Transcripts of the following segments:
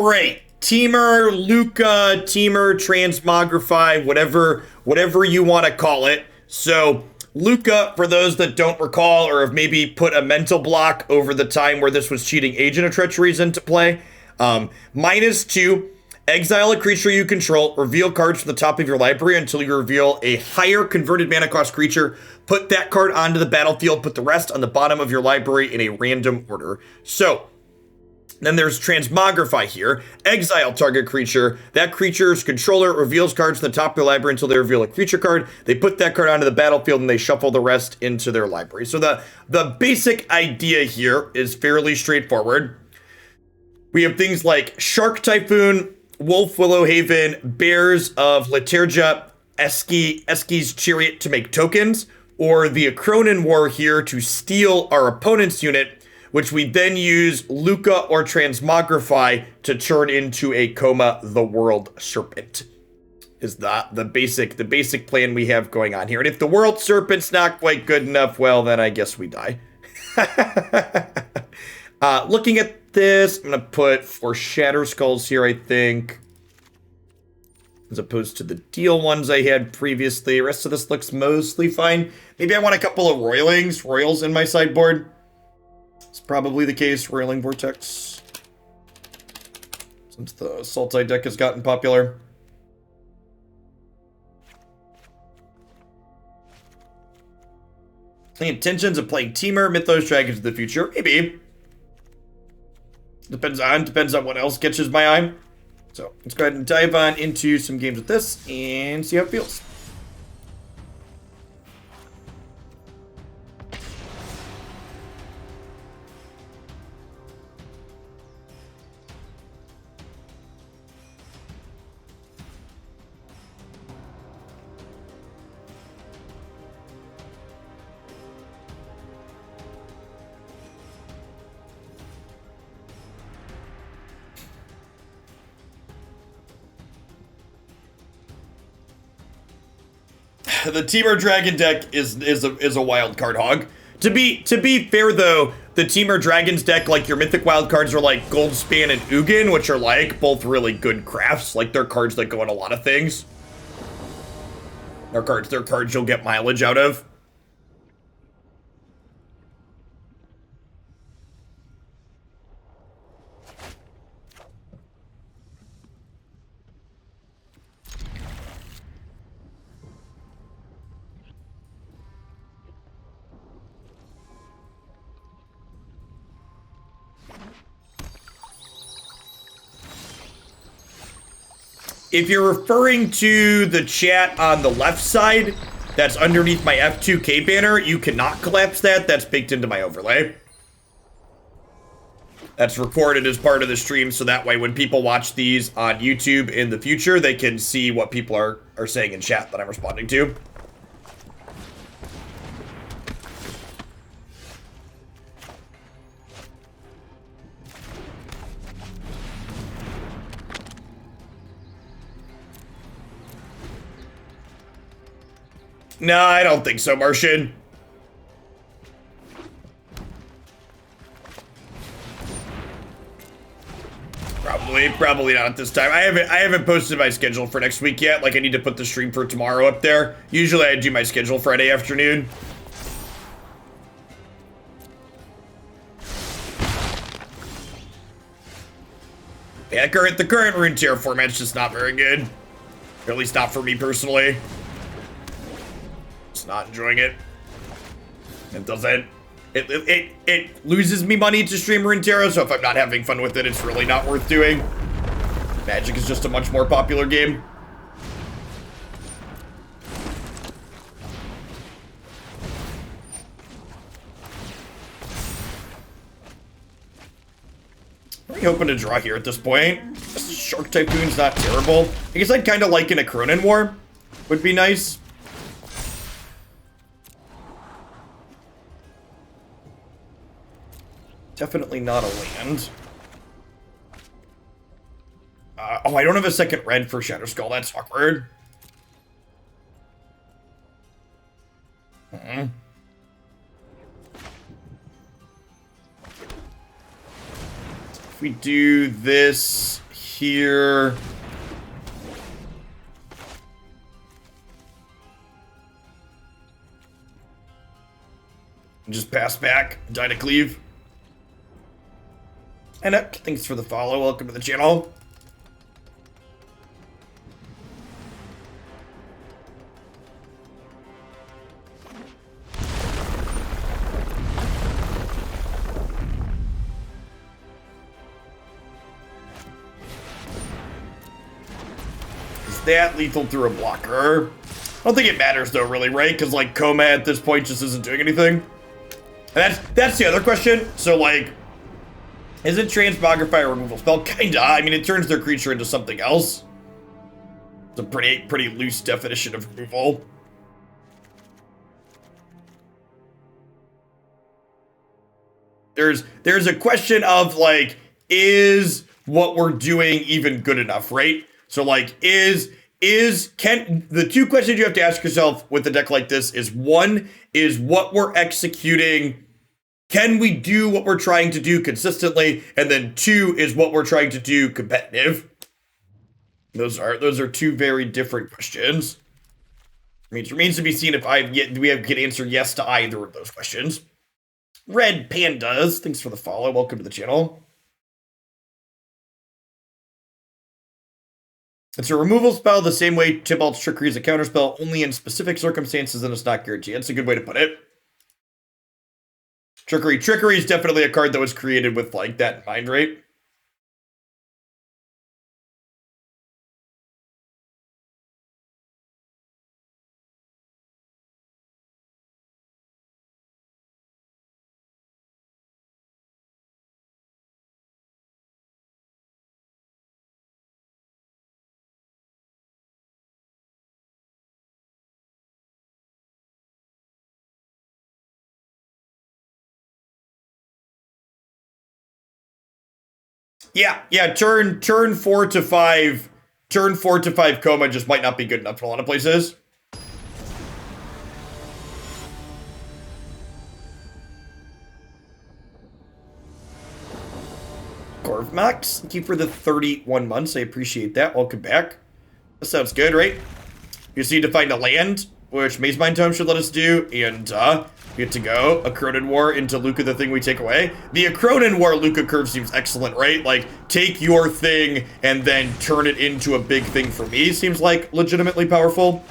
Right. Temur, Lukka, Temur, Transmogrify, whatever you want to call it. So Lukka, for those that don't recall or have maybe put a mental block over the time where this was cheating Agent of Treacheries into play, -2, exile a creature you control, reveal cards from the top of your library until you reveal a higher converted mana cost creature, put that card onto the battlefield, put the rest on the bottom of your library in a random order. So then there's Transmogrify here. Exile target creature. That creature's controller reveals cards from the top of your library until they reveal a creature card. They put that card onto the battlefield and they shuffle the rest into their library. So the basic idea here is fairly straightforward. We have things like Shark Typhoon, Wolfwillow Haven, Bears of Littjara, Eski's Chariot to make tokens, or the Akroan War here to steal our opponent's unit, which we then use Lukka or Transmogrify to turn into a Koma the World Serpent. Is the basic plan we have going on here. And if the World Serpent's not quite good enough, well, then I guess we die. Looking at this, I'm going to put 4 Shatterskulls here, I think, as opposed to the deal ones I had previously. The rest of this looks mostly fine. Maybe I want a couple of Royals in my sideboard. It's probably the case. Roiling Vortex, since the Sultan deck has gotten popular. The intentions of playing Temur, Mythos, Dragons in the future, maybe. Depends on what else catches my eye. So let's go ahead and dive on into some games with this and see how it feels. The Temur Dragon deck is a wild card hog. To be fair though, the Temur Dragons deck, like your mythic wild cards are like Goldspan and Ugin, which are like both really good crafts. Like they're cards that go in a lot of things. They're cards you'll get mileage out of. If you're referring to the chat on the left side, that's underneath my F2K banner, you cannot collapse that. That's baked into my overlay. That's recorded as part of the stream, so that way when people watch these on YouTube in the future, they can see what people are saying in chat that I'm responding to. No, I don't think so, Martian. Probably not this time. I haven't posted my schedule for next week yet. Like, I need to put the stream for tomorrow up there. Usually I do my schedule Friday afternoon. Yeah, the current Runeterra format's just not very good. Or at least not for me personally. Just not enjoying it. It doesn't. It loses me money to stream Runeterra, so if I'm not having fun with it, it's really not worth doing. Magic is just a much more popular game. Are we hoping to draw here at this point? Shark Typhoon's not terrible. I guess I'd kind of like an Akroan War. Would be nice. Definitely not a land. Oh, I don't have a second red for Shatterskull. That's awkward. If we do this here. Just pass back, die to cleave. And thanks for the follow. Welcome to the channel. Is that lethal through a blocker? I don't think it matters though, really, right? Because like Koma at this point just isn't doing anything. And that's the other question. So like, isn't Transmogrify a removal spell? Kinda. I mean, it turns their creature into something else. It's a pretty loose definition of removal. There's a question of like, is what we're doing even good enough, right? So like, can the two questions you have to ask yourself with a deck like this is, one is what we're executing, can we do what we're trying to do consistently, and then two is what we're trying to do competitive. Those are two very different questions. It remains to be seen if can answer yes to either of those questions. Red Pandas, thanks for the follow. Welcome to the channel. It's a removal spell the same way Tybalt's Trickery is a counterspell, only in specific circumstances and it's not guaranteed. That's a good way to put it. Trickery is definitely a card that was created with like that in mind, right? Yeah, turn 4 to 5 Koma just might not be good enough for a lot of places. Corvmax, thank you for the 31 months. I appreciate that. Welcome back. That sounds good, right? You just need to find a land, which Mazemind Tome should let us do, and we get to go Akroan War into Lukka, the thing we take away. The Akroan War Lukka curve seems excellent, right? Like, take your thing and then turn it into a big thing for me seems like legitimately powerful.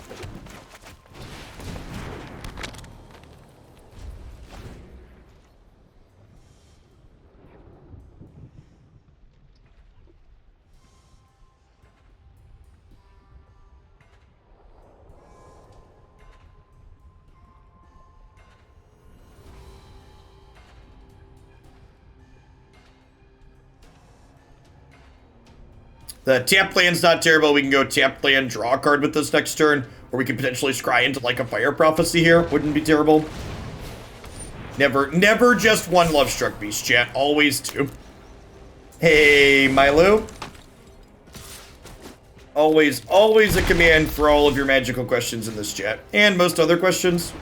The tap land's not terrible. We can go tap land, draw a card with this next turn, or we could potentially scry into like a Fire Prophecy here. Wouldn't be terrible. Never just one Lovestruck Beast, chat. Always two. Hey, Milo. Always a command for all of your magical questions in this chat, and most other questions.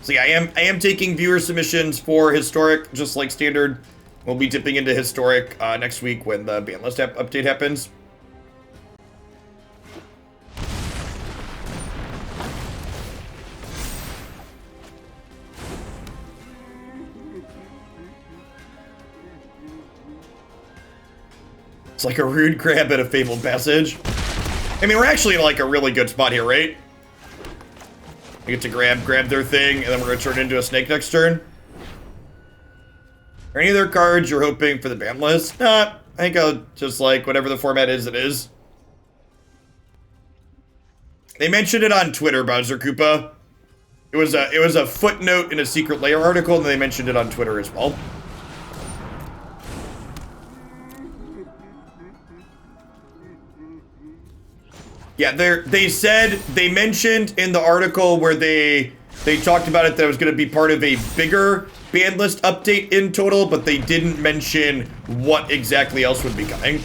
So yeah, I am taking viewer submissions for Historic, just like standard. We'll be dipping into Historic next week when the ban list update happens. It's like a rude crab at a fabled passage. I mean, we're actually in like a really good spot here, right? We get to grab their thing, and then we're gonna turn it into a snake next turn. Are any other cards you're hoping for the ban list? Nah, I think I'll just like whatever the format is, it is. They mentioned it on Twitter, Bowser Koopa. It was a footnote in a Secret Lair article, and they mentioned it on Twitter as well. Yeah, they mentioned in the article where they talked about it that it was going to be part of a bigger ban list update in total, but they didn't mention what exactly else would be coming.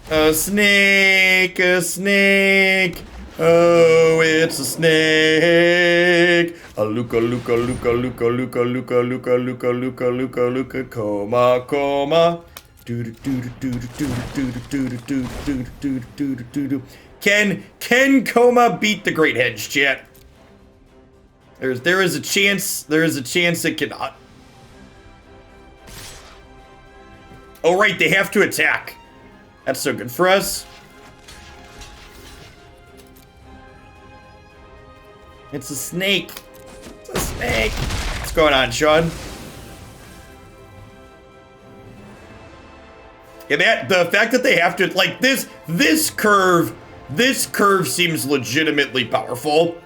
A snake, Oh, it's a snake. A Lukka, Lukka, Lukka, Lukka, Lukka, Lukka, Lukka, Lukka, Lukka, Lukka, Lukka, Koma, Koma. Can Koma beat the Great Hedge, chat? There is a chance it cannot. Oh right, they have to attack. That's so good for us. It's a snake. It's a snake. What's going on, Sean? Yeah, the fact that they have to, like, this curve seems legitimately powerful.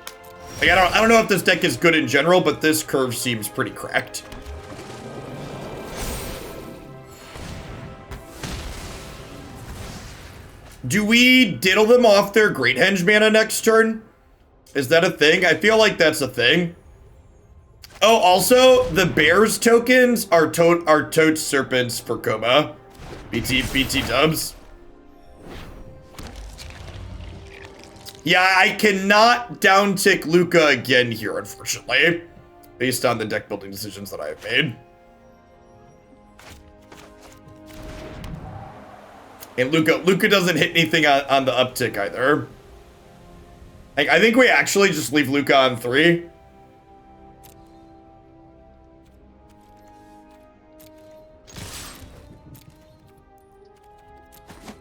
Like, I don't know if this deck is good in general, but this curve seems pretty cracked. Do we diddle them off their Great Henge mana next turn? Is that a thing? I feel like that's a thing. Oh, also, the Bears tokens are toad Serpents for Koma. BT dubs. Yeah, I cannot downtick Lukka again here, unfortunately, based on the deck building decisions that I have made. And Lukka doesn't hit anything on the uptick either. I think we actually just leave Lukka on 3.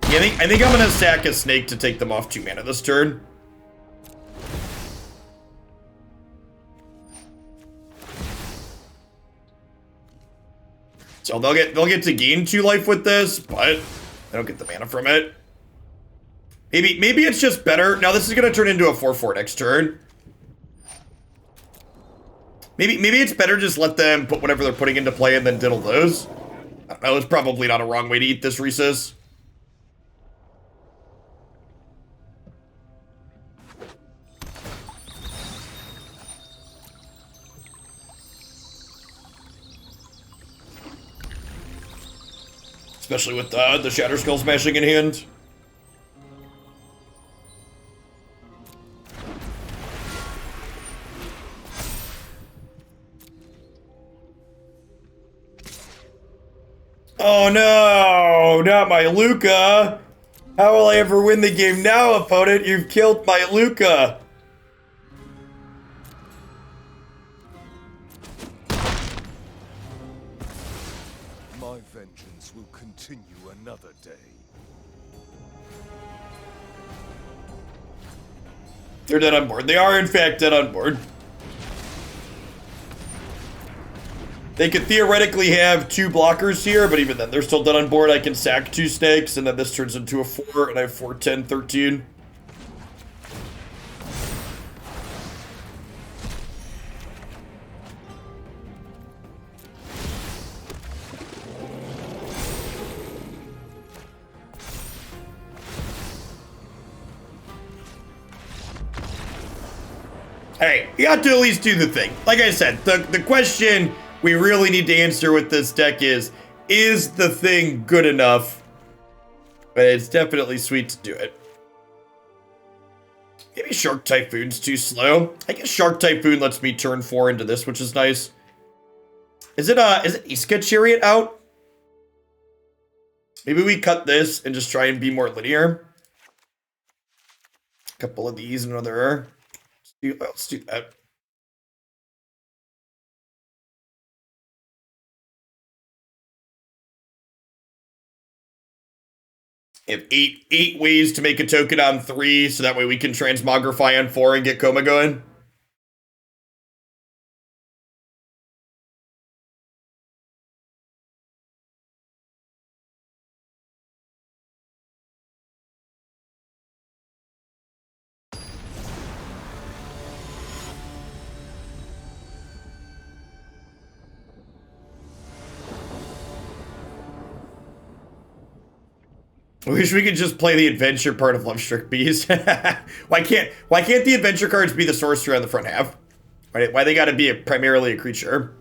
Yeah, I think I'm gonna sack a snake to take them off 2 mana this turn. So they'll get to gain 2 life with this, but they don't get the mana from it. Maybe it's just better. Now this is gonna turn into a 4/4 next turn. Maybe it's better just let them put whatever they're putting into play and then diddle those. I don't know, it's probably not a wrong way to eat this, Reese's. Especially with the Shatterskull Smashing in hand. Oh no, not my Lukka. How will I ever win the game now, opponent? You've killed my Lukka. My vengeance will continue another day. They're dead on board. They are, in fact, dead on board. They could theoretically have 2 blockers here, but even then, they're still dead on board. I can sack 2 snakes, and then this turns into a 4, and I have 4, 10, 13. Hey, you got to at least do the thing. Like I said, the question we really need to answer with this deck is the thing good enough? But it's definitely sweet to do it. Maybe Shark Typhoon's too slow. I guess Shark Typhoon lets me turn 4 into this, which is nice. Is it Iska Chariot out? Maybe we cut this and just try and be more linear. A couple of these, another. Let's do that. Have eight ways to make a token on 3, so that way we can Transmogrify on 4 and get Koma going. I wish we could just play the adventure part of Lovestruck Bees. Why can't the adventure cards be the sorcerer on the front half? Right? Why they gotta be primarily a creature?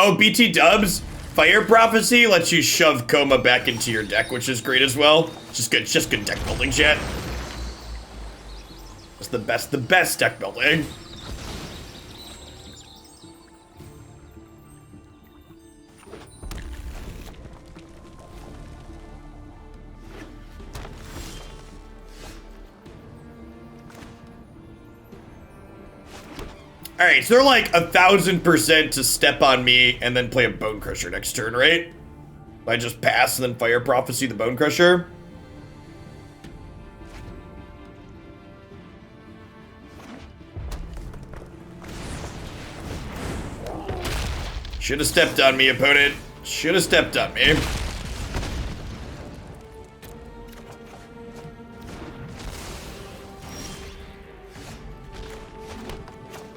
Oh, BT dubs. Fire Prophecy lets you shove Koma back into your deck, which is great as well. Just good deck building, chat. It's the best deck building. Alright, so they're like 1,000% to step on me and then play a Bone Crusher next turn, right? I just pass and then Fire Prophecy the Bone Crusher. Should have stepped on me, opponent. Should have stepped on me.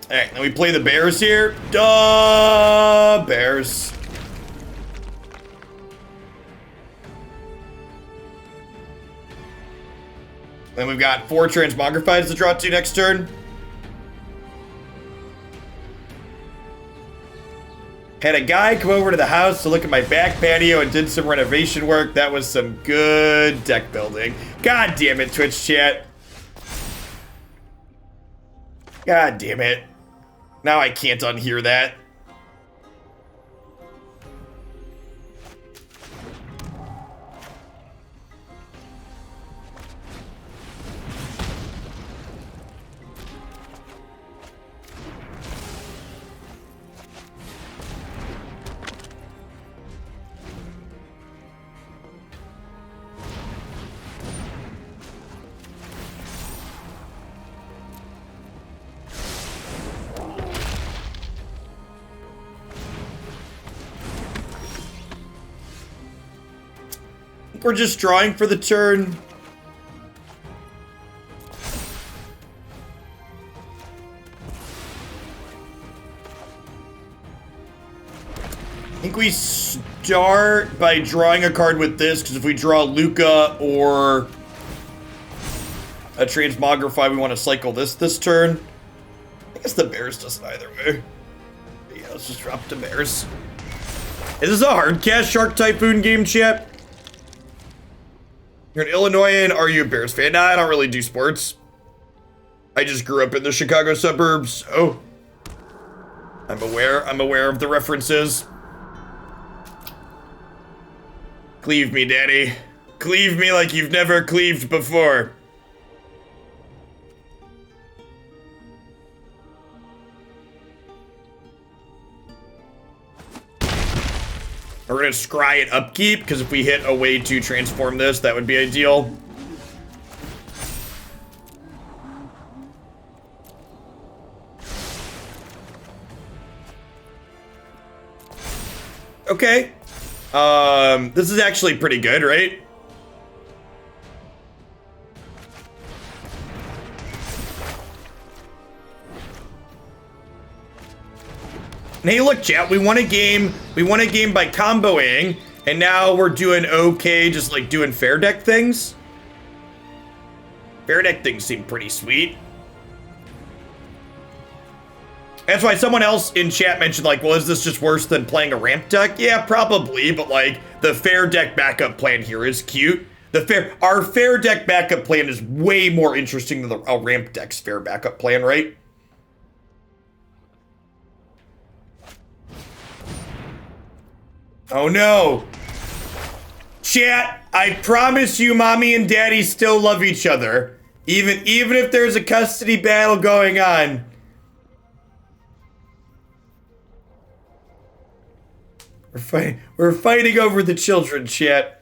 Alright, then we play the Bears here. Duh, Bears. Then we've got 4 Transmogrifies to draw 2 next turn. Had a guy come over to the house to look at my back patio and did some renovation work. That was some good deck building. God damn it, Twitch chat. God damn it. Now I can't unhear that. We're just drawing for the turn. I think we start by drawing a card with this, because if we draw Lukka or a Transmogrify, we want to cycle this turn. I guess the Bears doesn't either way. But yeah, let's just drop the Bears. Is this a hard cast Shark Typhoon game, chat? You're an Illinoisan, are you a Bears fan? Nah, I don't really do sports. I just grew up in the Chicago suburbs, so I'm aware of the references. Cleave me, daddy. Cleave me like you've never cleaved before. We're gonna scry it upkeep, because if we hit a way to transform this, that would be ideal. Okay. This is actually pretty good, right? And hey, look, chat, we won a game. We won a game by comboing, and now we're doing okay, just like doing fair deck things. Fair deck things seem pretty sweet. That's why someone else in chat mentioned, like, well, is this just worse than playing a ramp deck? Yeah, probably, but like, the fair deck backup plan here is cute. Our fair deck backup plan is way more interesting than a ramp deck's fair backup plan, right? Oh no. Chat, I promise you mommy and daddy still love each other. Even if there's a custody battle going on. We're fighting over the children, chat.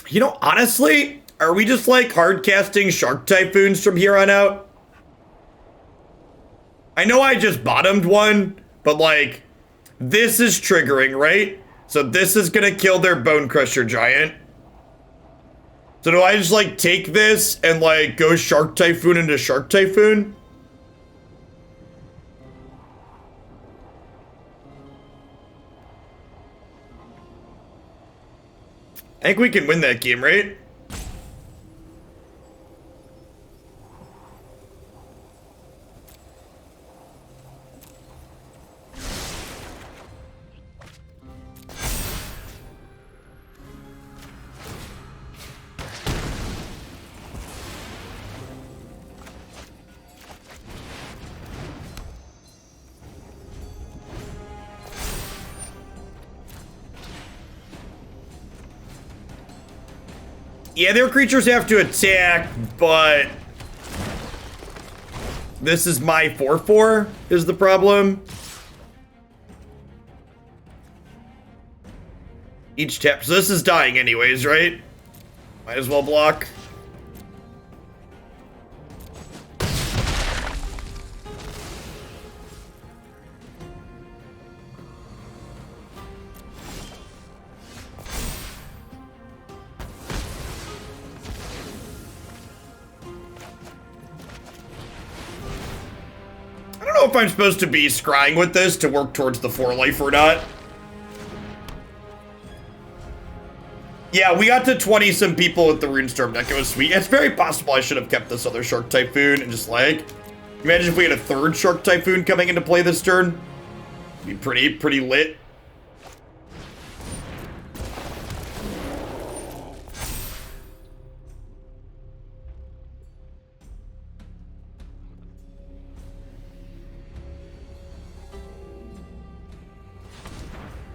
You know, honestly, are we just like hard casting Shark Typhoons from here on out? I know I just bottomed one, but like, this is triggering, right? So this is gonna kill their Bone Crusher Giant. So do I just like take this and like go Shark Typhoon into Shark Typhoon? I think we can win that game, right? Yeah, their creatures have to attack, but this is my 4/4 is the problem. Each tap, so this is dying anyways, right? Might as well block. I don't know if I'm supposed to be scrying with this to work towards the 4 life or not. Yeah, we got to 20-some people with the Runestorm deck. It was sweet. It's very possible I should have kept this other Shark Typhoon and just like... Imagine if we had a 3rd Shark Typhoon coming into play this turn. Be pretty lit.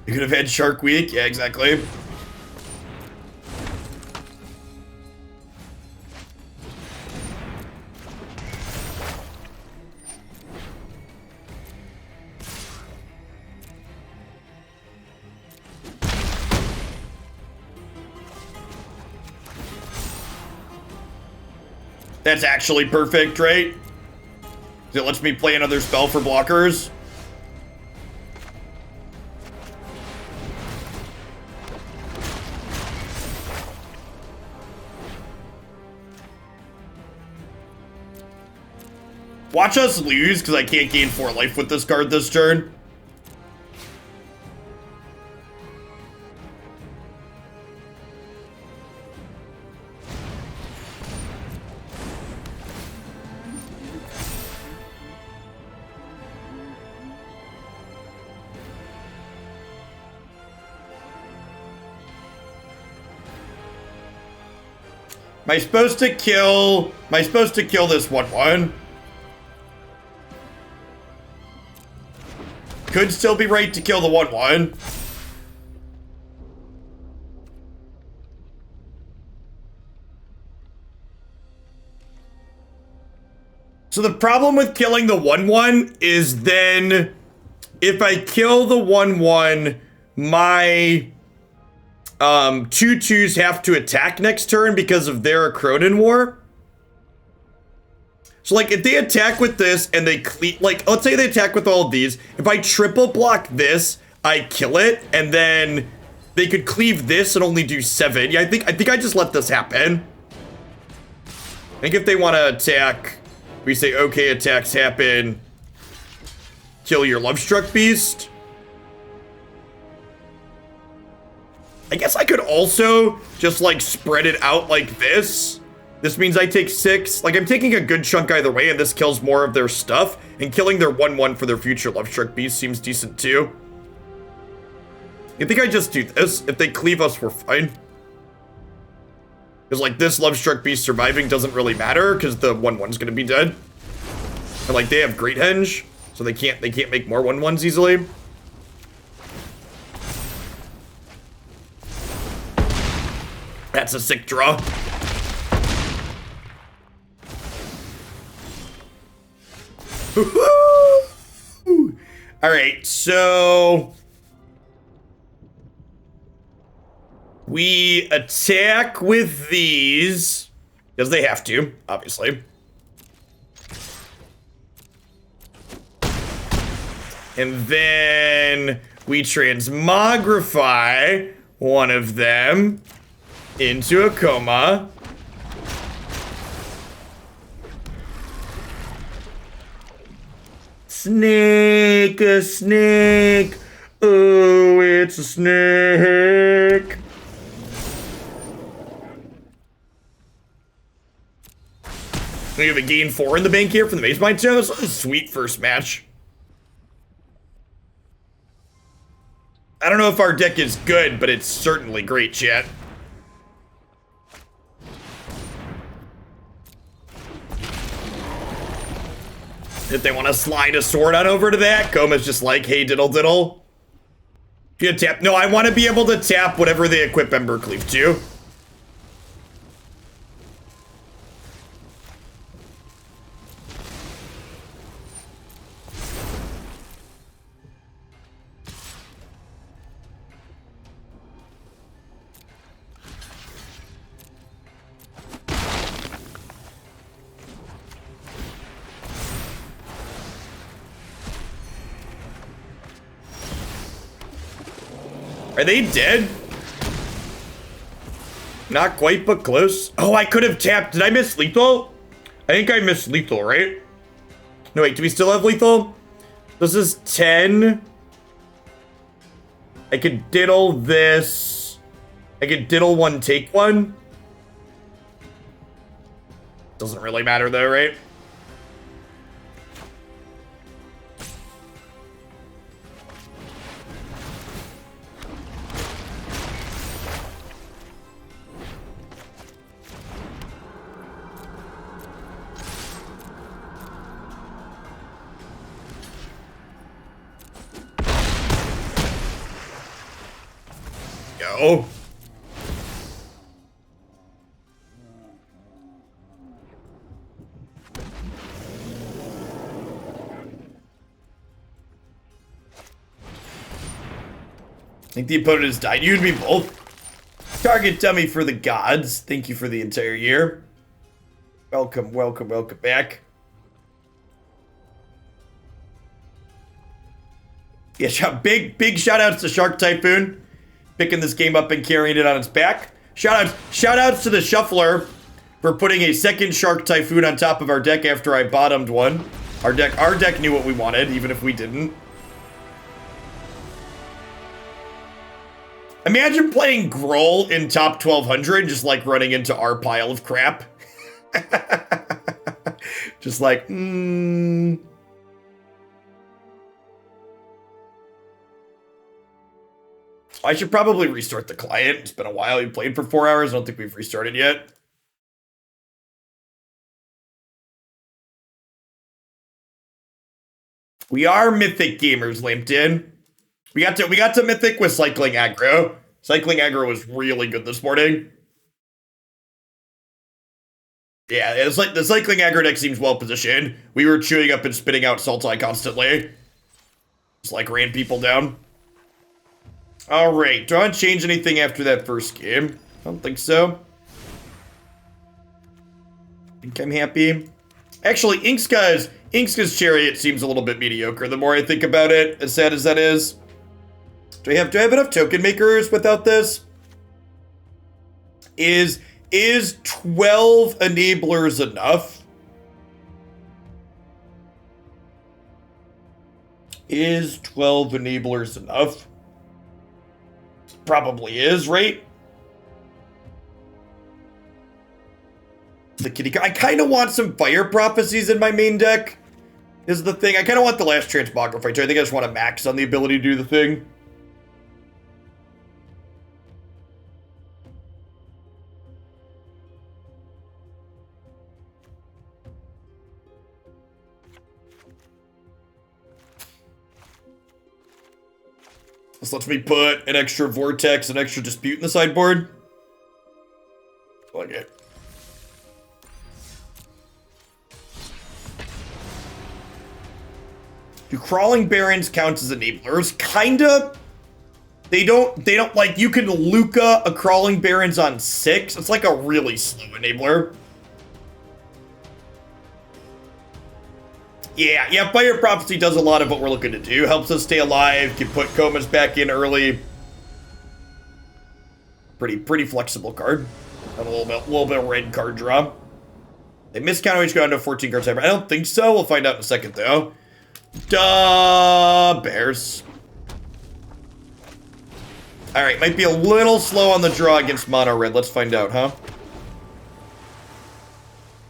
You could have had Shark Week. Yeah, exactly. That's actually perfect, right? It lets me play another spell for blockers. Watch us lose, because I can't gain 4 life with this card this turn. Am I supposed to kill this 1/1? Could still be right to kill the 1/1. So the problem with killing the 1/1 is then if I kill the 1/1, my 2/2s have to attack next turn because of their Akroan War. So, like, if they attack with this and they like, let's say they attack with all of these. If I triple block this, I kill it, and then they could cleave this and only do 7. Yeah, I think I just let this happen. I think if they want to attack, we say, okay, attacks happen. Kill your Lovestruck Beast. I guess I could also just, like, spread it out like this. This means I take 6. Like, I'm taking a good chunk either way, and this kills more of their stuff. And killing their 1/1 for their future Lovestruck Beast seems decent, too. I think I just do this. If they cleave us, we're fine. Because, like, this Lovestruck Beast surviving doesn't really matter, because the 1/1's gonna be dead. And, like, they have Great Henge, so they can't make more 1/1s easily. That's a sick draw. All right, so we attack with these because they have to, obviously. And then we transmogrify one of them into a Koma. Snake, a snake. Oh, it's a snake. We have a gain 4 in the bank here from the Mazemind Tome. This was a sweet first match. I don't know if our deck is good, but it's certainly great, chat. If they want to slide a sword on over to that, Koma's just like, hey, diddle diddle. You tap. No, I want to be able to tap whatever they equip Embercleave to. Are they dead? Not quite, but close. Oh, I could have tapped. Did I miss lethal? I think I missed lethal, right? No, wait, do we still have lethal? This is 10. I could diddle this. I could diddle one, take one. Doesn't really matter though, right? Go. I think the opponent has died. You'd be both. Target dummy for the gods. Thank you for the entire year. Welcome, welcome, welcome back. Yeah, big shout outs to Shark Typhoon. Picking this game up and carrying it on its back. Shout outs to the Shuffler for putting a second Shark Typhoon on top of our deck after I bottomed one. Our deck knew what we wanted, even if we didn't. Imagine playing Groll in top 1200, just like running into our pile of crap. Just like, I should probably restart the client. It's been a while. We played for 4 hours. I don't think we've restarted yet. We are Mythic gamers, LinkedIn. We got to Mythic with Cycling Aggro. Cycling Aggro was really good this morning. Yeah, it's like the Cycling Aggro deck seems well positioned. We were chewing up and spitting out Sultan constantly. Just like ran people down. Alright, do I want to change anything after that first game? I don't think so. I think I'm happy. Actually, Inkska's Chariot seems a little bit mediocre the more I think about it, as sad as that is. Do I have enough token makers without this? Is 12 enablers enough? Is 12 enablers enough? Probably is, right? The kitty. I kind of want some fire prophecies in my main deck. Is the thing. I kind of want the last Transmogrify too. I think I just want to max on the ability to do the thing. This lets me put an extra Vortex, an extra Dispute in the sideboard. Like it. Do Crawling Barrens count as enablers? Kinda. They don't like, you can Lukka a Crawling Barrens on 6. It's like a really slow enabler. Yeah, Fire Prophecy does a lot of what we're looking to do. Helps us stay alive, can put Komas back in early. Pretty flexible card. And a little bit of red card draw. They miscount each go down to 14 cards. I don't think so. We'll find out in a second though. Duh, Bears. Alright, might be a little slow on the draw against mono red. Let's find out, huh?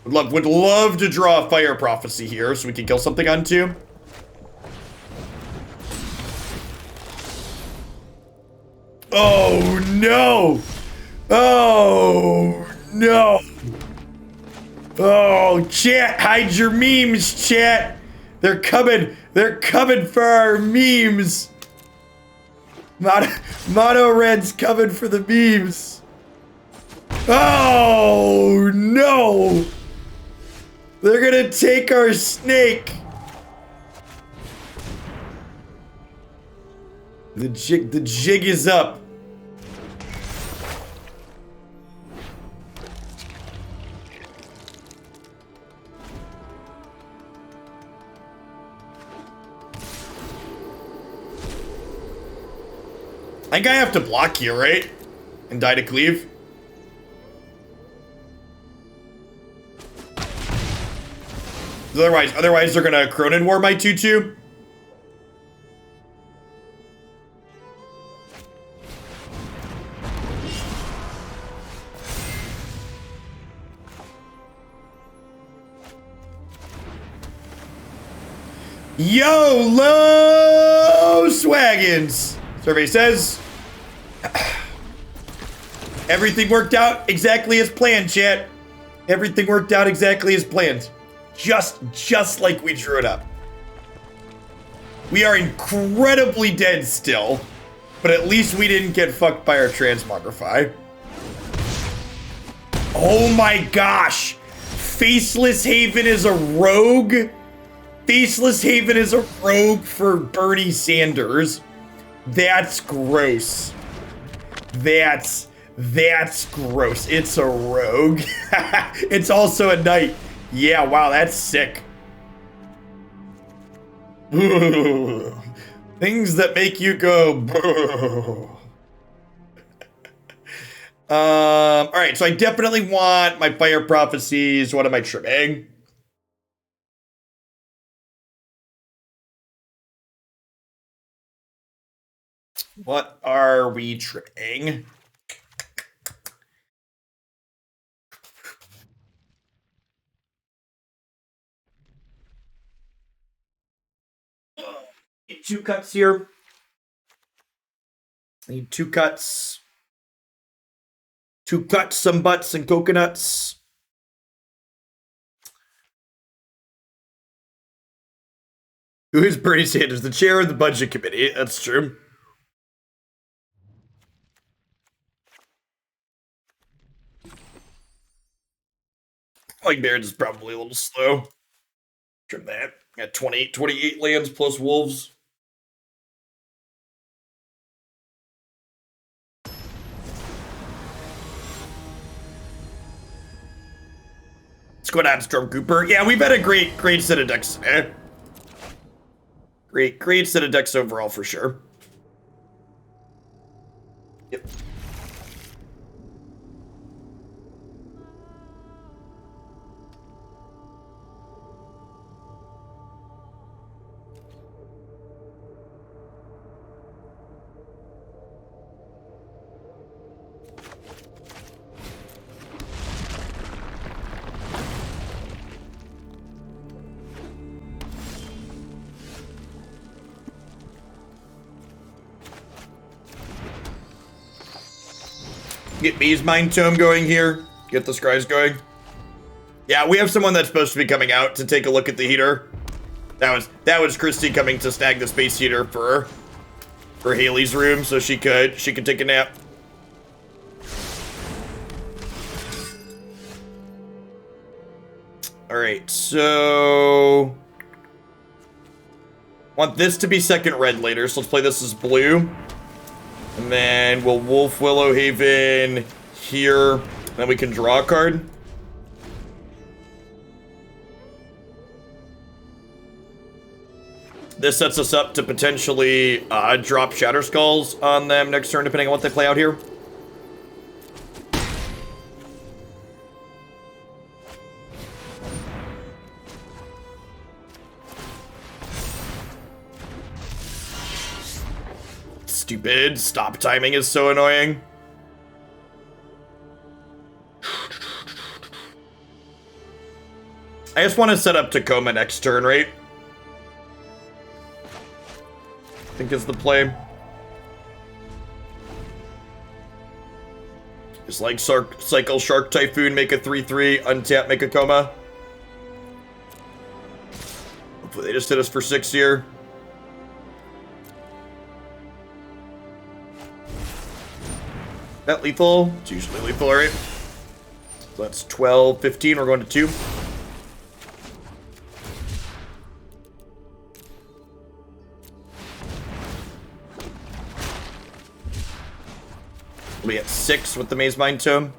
Would love to draw a Fire Prophecy here so we can kill something on 2. Oh no! Oh no! Oh, chat, hide your memes, chat. They're coming for our memes. Mono Red's coming for the memes. Oh no! They're gonna take our snake. The jig is up. I think I have to block here, right? And die to cleave. Otherwise they're gonna Akroan War my 2/2. YOLO Swaggins! Survey says everything worked out exactly as planned, chat. Everything worked out exactly as planned. Just like we drew it up. We are incredibly dead still, but at least we didn't get fucked by our Transmogrify. Oh my gosh! Faceless Haven is a rogue? Faceless Haven is a rogue for Bernie Sanders. That's gross. That's gross. It's a rogue. It's also a knight. Yeah, wow, that's sick. Things that make you go. All right, so I definitely want my Fire Prophecies. What am I trimming? What are we trimming? Need 2 cuts here. I need 2 cuts. 2 cuts, some butts, and coconuts. Who is Bernie Sanders? The chair of the budget committee. That's true. Crawling Barrens is probably a little slow. Trim that. Got 28 lands plus wolves. Let's go down, Storm Cooper. Yeah, we've had a great set of decks today. Great set of decks overall for sure. Yep. Get Mazemind Tome going here. Get the Scries going. Yeah, we have someone that's supposed to be coming out to take a look at the heater. That was Christy coming to snag the space heater for Haley's room so she could take a nap. All right, so want this to be second red later, so let's play this as blue. And then we'll Wolfwillow Haven here. Then we can draw a card. This sets us up to potentially drop Shatterskulls on them next turn, depending on what they play out here. Stupid. Stop timing is so annoying. I just want to set up to Koma next turn, right? I think is the play. Just like cycle Shark Typhoon, make a 3/3, untap, make a Koma. Hopefully they just hit us for 6 here. That lethal? It's usually lethal, right? So that's 12, 15, we're going to 2. We at 6 with the Mazemind Tome.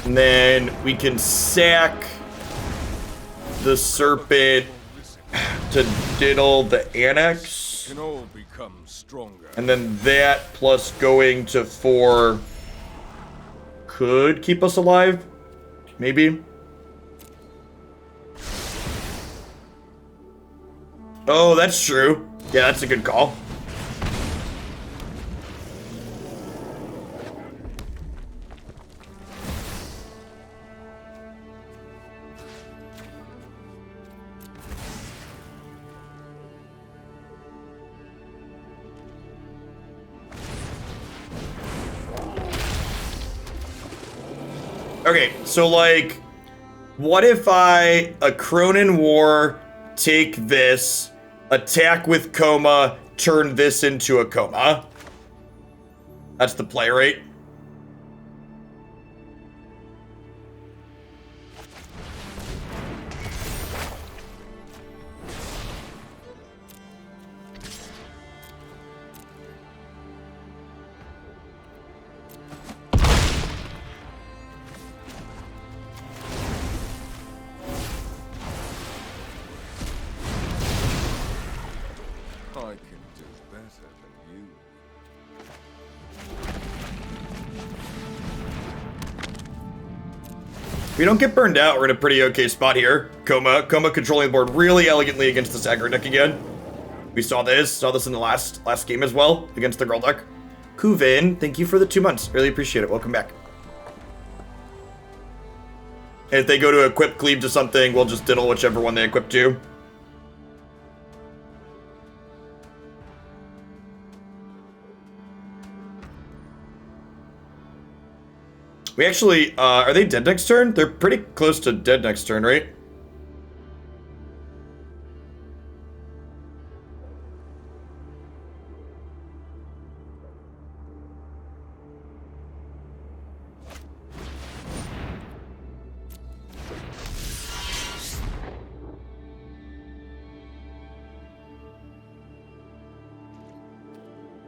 And then we can sack the Serpent to diddle the Annex. Can all become stronger. And then that plus going to 4 could keep us alive. Maybe. Oh, that's true. Yeah, that's a good call. Okay, so like, what if I Akroan War, take this, attack with Koma, turn this into a Koma? That's the play, right? If we don't get burned out, we're in a pretty okay spot here. Koma controlling the board really elegantly against this aggro deck again. We saw this in the last game as well, against the girl deck. Kuvin, thank you for the 2 months. Really appreciate it. Welcome back. And if they go to equip cleave to something, we'll just diddle whichever one they equip to. We actually, are they dead next turn? They're pretty close to dead next turn, right?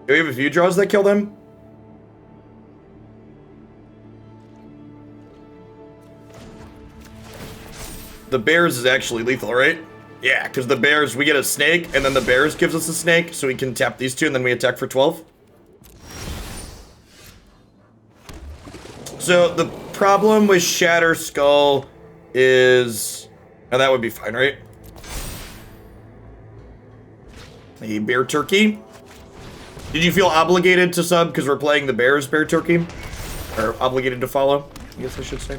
Do we have a few draws that kill them? The Bears is actually lethal, right? Yeah, because the Bears, we get a snake, and then the Bears gives us a snake, so we can tap these two, and then we attack for 12. So, the problem with Shatterskull is... Now, that would be fine, right? A Bear Turkey. Did you feel obligated to sub because we're playing the Bears Bear Turkey? Or obligated to follow, I guess I should say.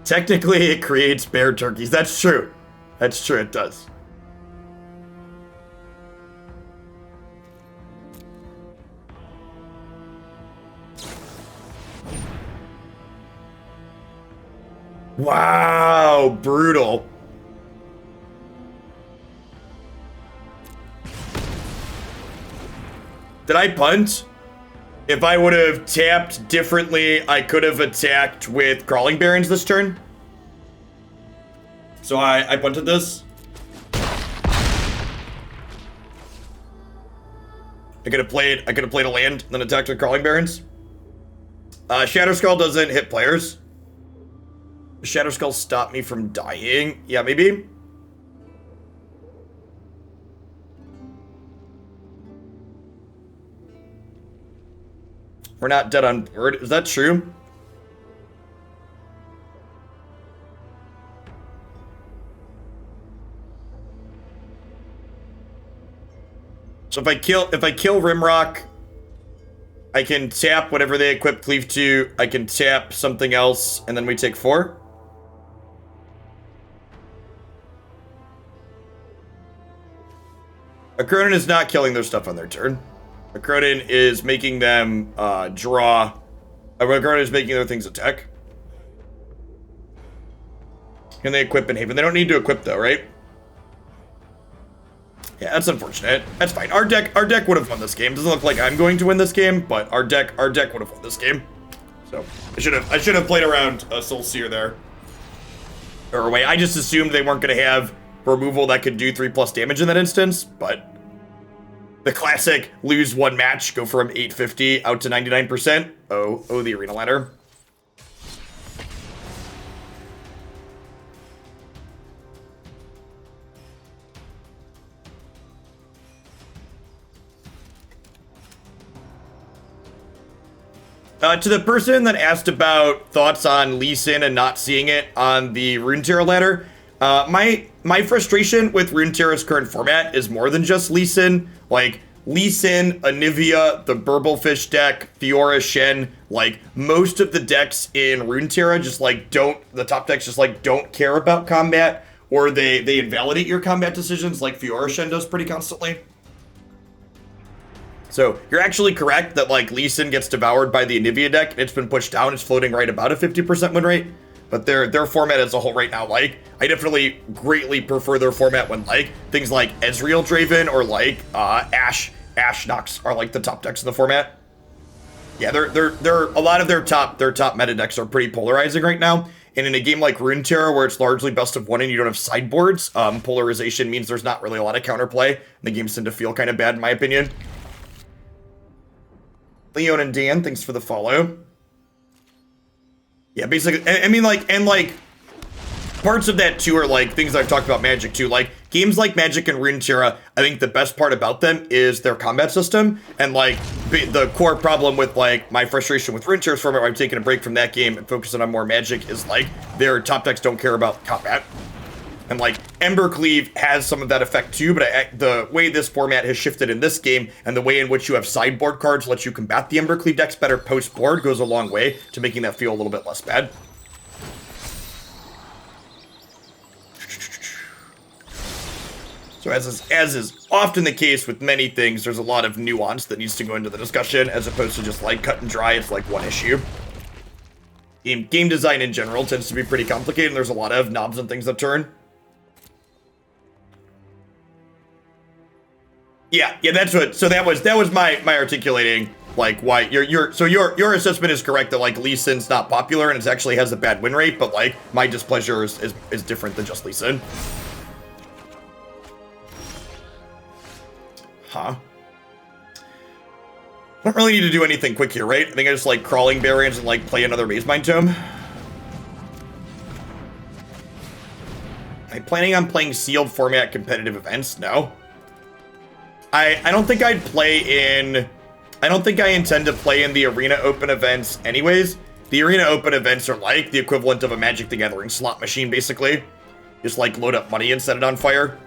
Technically, it creates bear turkeys. That's true. That's true, it does. Wow, brutal. Did I punt? If I would have tapped differently, I could have attacked with Crawling Barrens this turn. So I punted this. I could have played a land, then attacked with Crawling Barrens. Shatterskull doesn't hit players. Shatterskull stopped me from dying. Yeah, maybe. We're not dead on board. Is that true? So if I kill Rimrock, I can tap whatever they equip Cleave to. I can tap something else, and then we take 4. Akroan is not killing their stuff on their turn. Akroan is making them draw. Akroan is making their things attack. Can they equip in Haven? They don't need to equip though, right? Yeah, that's unfortunate. That's fine. Our deck would have won this game. Doesn't look like I'm going to win this game, but our deck would have won this game. So I should have played around Soul Seer there. Or wait, I just assumed they weren't going to have removal that could do 3+ damage in that instance, but the classic lose one match, go from 850 out to 99%. Oh, the arena ladder. To the person that asked about thoughts on Lee Sin and not seeing it on the Runeterra ladder, my frustration with Runeterra's current format is more than just Lee Sin. Like, Lee Sin, Anivia, the Burblefish deck, Fiora, Shen, like, most of the decks in Runeterra just, like, the top decks just, like, don't care about combat, or they invalidate your combat decisions like Fiora Shen does pretty constantly. So you're actually correct that like Lee Sin gets devoured by the Anivia deck. It's been pushed down. It's floating right about a 50% win rate. But their format as a whole right now, like, I definitely greatly prefer their format when like things like Ezreal Draven or like Ashe Nox are like the top decks in the format. Yeah, they're a lot of their top meta decks are pretty polarizing right now. And in a game like Runeterra, where it's largely best of one and you don't have sideboards, polarization means there's not really a lot of counterplay. And the games tend to feel kind of bad in my opinion. Leon and Dan, thanks for the follow. Yeah, basically, I mean, like, and like, parts of that too are like things I've talked about Magic too. Like, games like Magic and Runeterra, I think the best part about them is their combat system. And like, the core problem with like my frustration with Runeterra's format, where I'm taking a break from that game and focusing on more Magic, is like, their top decks don't care about combat. And like, Embercleave has some of that effect too, but the way this format has shifted in this game, and the way in which you have sideboard cards lets you combat the Embercleave decks better post-board, goes a long way to making that feel a little bit less bad. So as is often the case with many things, there's a lot of nuance that needs to go into the discussion, as opposed to just like cut and dry, it's like one issue. Game design in general tends to be pretty complicated, and there's a lot of knobs and things that turn. Yeah, that's what. So that was my articulating like why your assessment is correct that like Lee Sin's not popular and it actually has a bad win rate, but like my displeasure is different than just Lee Sin. Huh. I don't really need to do anything quick here, right? I think I just like Crawling Barrens and like play another Mazemind Tome. Am I planning on playing sealed format competitive events? No. I don't think I'd play in... I don't think I intend to play in the Arena Open events anyways. The Arena Open events are like the equivalent of a Magic the Gathering slot machine, basically. Just like load up money and set it on fire.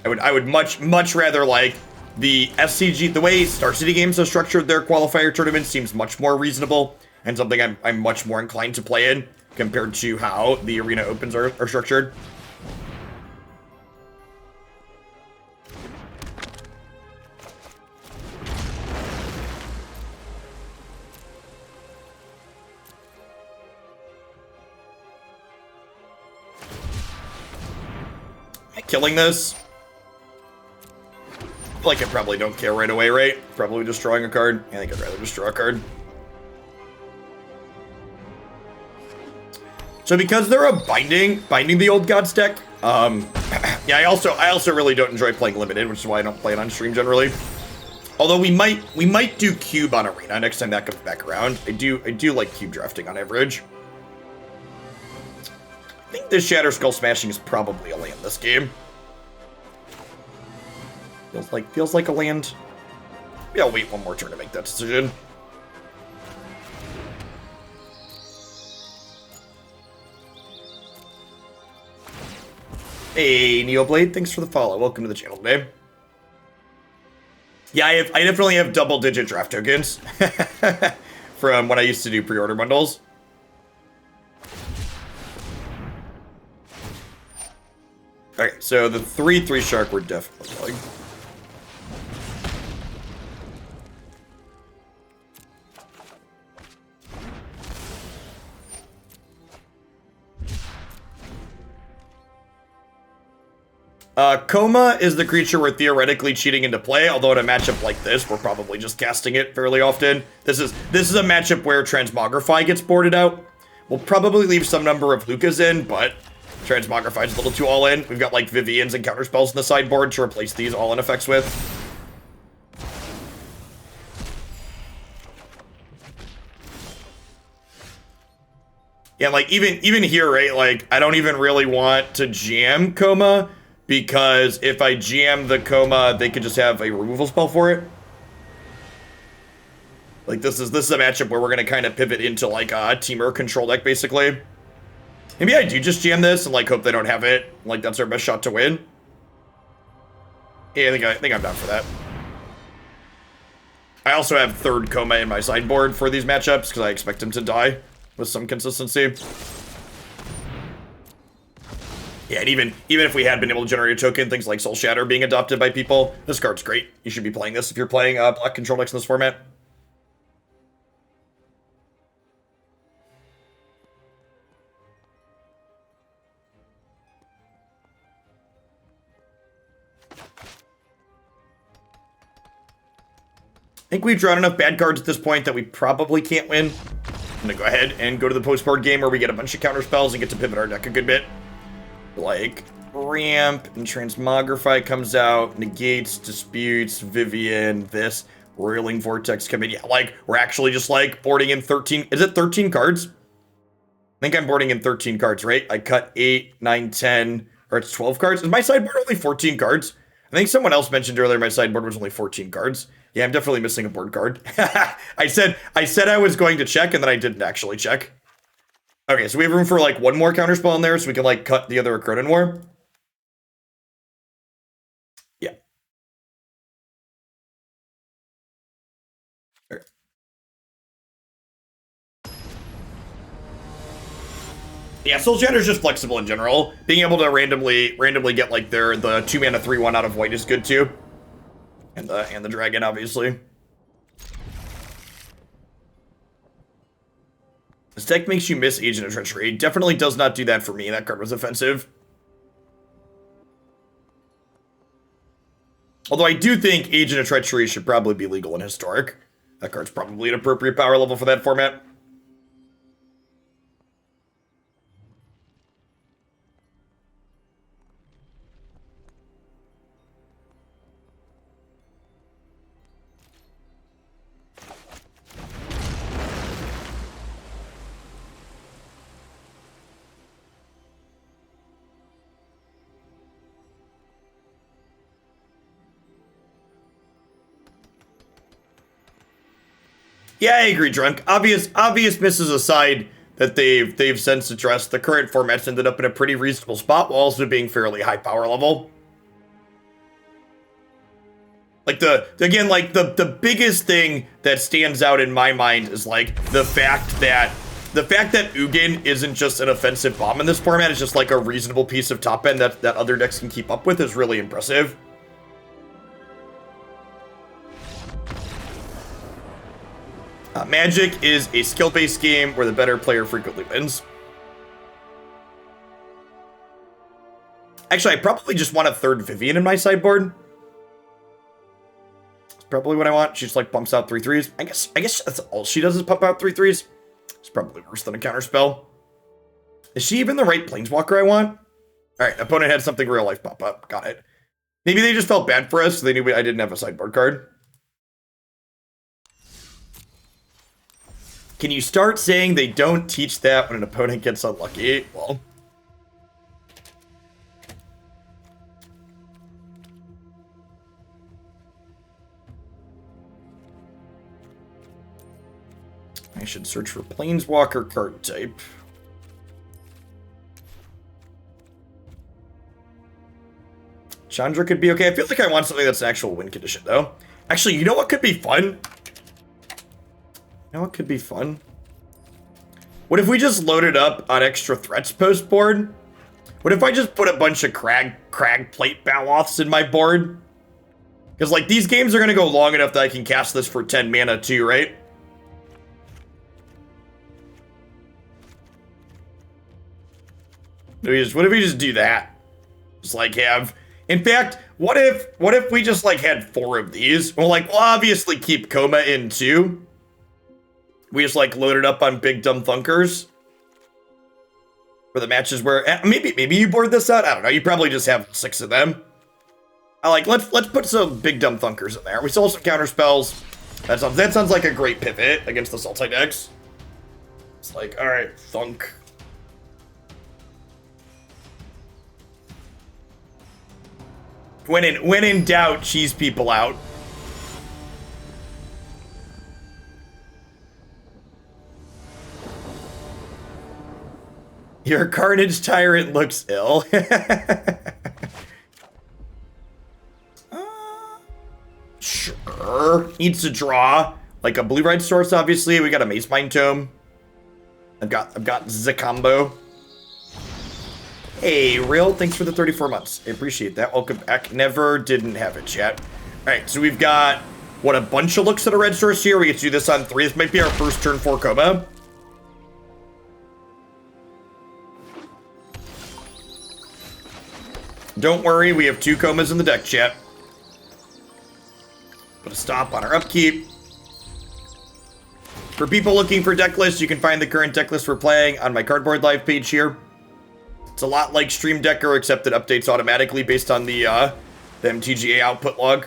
I would much rather like the SCG... The way Star City Games have structured their qualifier tournament seems much more reasonable, and something I'm much more inclined to play in compared to how the Arena Opens are structured. Killing this? I feel like I probably don't care right away, right? Probably just drawing a card. I think I'd rather just draw a card. So because they're a binding the old gods deck, yeah, I also really don't enjoy playing limited, which is why I don't play it on stream generally. Although we might do cube on Arena next time that comes back around. I do like cube drafting on average. I think this Shatterskull Smashing is probably a land this game. Feels like a land. Yeah, I'll wait one more turn to make that decision. Hey, Neoblade, thanks for the follow. Welcome to the channel today. Yeah, I definitely have double-digit draft tokens from when I used to do pre-order bundles. Okay, so the 3/3 Shark we're definitely playing. Koma is the creature we're theoretically cheating into play, although in a matchup like this, we're probably just casting it fairly often. This is a matchup where Transmogrify gets boarded out. We'll probably leave some number of Lukkas in, but Transmogrify's a little too all-in. We've got like Vivians and counterspells in the sideboard to replace these all-in effects with. Yeah, like even here, right? Like I don't even really want to jam Koma, because if I jam the Koma, they could just have a removal spell for it. Like this is a matchup where we're gonna kind of pivot into like a Temur control deck basically. Maybe I do just jam this and like hope they don't have it. Like that's our best shot to win. Yeah, I think I'm down for that. I also have third Koma in my sideboard for these matchups because I expect him to die with some consistency. Yeah, and even if we had been able to generate a token, things like Soul Shatter being adopted by people, this card's great. You should be playing this if you're playing black control decks in this format. I think we've drawn enough bad cards at this point that we probably can't win. I'm gonna go ahead and go to the post-board game where we get a bunch of counter spells and get to pivot our deck a good bit. Like Ramp and Transmogrify comes out, Negates, Disputes, Vivian, this, Roiling Vortex come in. Yeah, like we're actually just like boarding in 13. Is it 13 cards? I think I'm boarding in 13 cards, right? I cut 8, 9, 10, or it's 12 cards. Is my sideboard only 14 cards? I think someone else mentioned earlier my sideboard was only 14 cards. Yeah, I'm definitely missing a board card. I said I was going to check, and then I didn't actually check. Okay, so we have room for like one more counterspell in there, so we can like cut the other Akroan War. Yeah. Okay. Yeah, Soul Shatter is just flexible in general. Being able to randomly get like the 2-mana 3/1 out of white is good too. And the dragon, obviously. This deck makes you miss Agent of Treachery. It definitely does not do that for me. That card was offensive. Although I do think Agent of Treachery should probably be legal in Historic. That card's probably an appropriate power level for that format. Yeah, I agree, Drunk. Obvious misses aside that they've since addressed, the current format's ended up in a pretty reasonable spot while also being fairly high power level. Like the biggest thing that stands out in my mind is like the fact that Ugin isn't just an offensive bomb in this format, it's just like a reasonable piece of top end that other decks can keep up with is really impressive. Magic is a skill-based game where the better player frequently wins. Actually, I probably just want a third Vivian in my sideboard. That's probably what I want. She just like pumps out 3/3s. I guess that's all she does is pump out 3/3s. It's probably worse than a counterspell. Is she even the right planeswalker I want? Alright, opponent had something real life pop up. Got it. Maybe they just felt bad for us, so they knew I didn't have a sideboard card. Can you start saying they don't teach that when an opponent gets unlucky? Well... I should search for Planeswalker card type. Chandra could be okay. I feel like I want something that's an actual win condition, though. Actually, you know what could be fun? You know what could be fun? What if we just loaded up on extra threats post board? What if I just put a bunch of Cragplate Baloths in my board? Because, like, these games are going to go long enough that I can cast this for 10 mana, too, right? What if we just do that? Just, like, have... In fact, what if we just, like, had 4 of these? Well, like, we'll obviously keep Koma in, too. We just, like, load it up on Big Dumb Thunkers. For the matches where... Maybe you board this out? I don't know. You probably just have 6 of them. I like, let's put some Big Dumb Thunkers in there. We still have some counter spells. That sounds like a great pivot against the Sultan decks. It's like, alright, Thunk. When in doubt, cheese people out. Your Carnage Tyrant looks ill. Sure. Needs to draw. Like a blue-red source, obviously. We got a Mazemind Tome. I've got Zakombo. Hey, Real, thanks for the 34 months. I appreciate that. Welcome back. Never didn't have it yet. Alright, so we've got, what, a bunch of looks at a red source here. We get to do this on 3. This might be our first turn 4 Koma. Don't worry, we have 2 Komas in the deck, chat. Put a stop on our upkeep. For people looking for deck lists, you can find the current deck list we're playing on my Cardboard Live page here. It's a lot like Stream Decker, except it updates automatically based on the MTGA output log.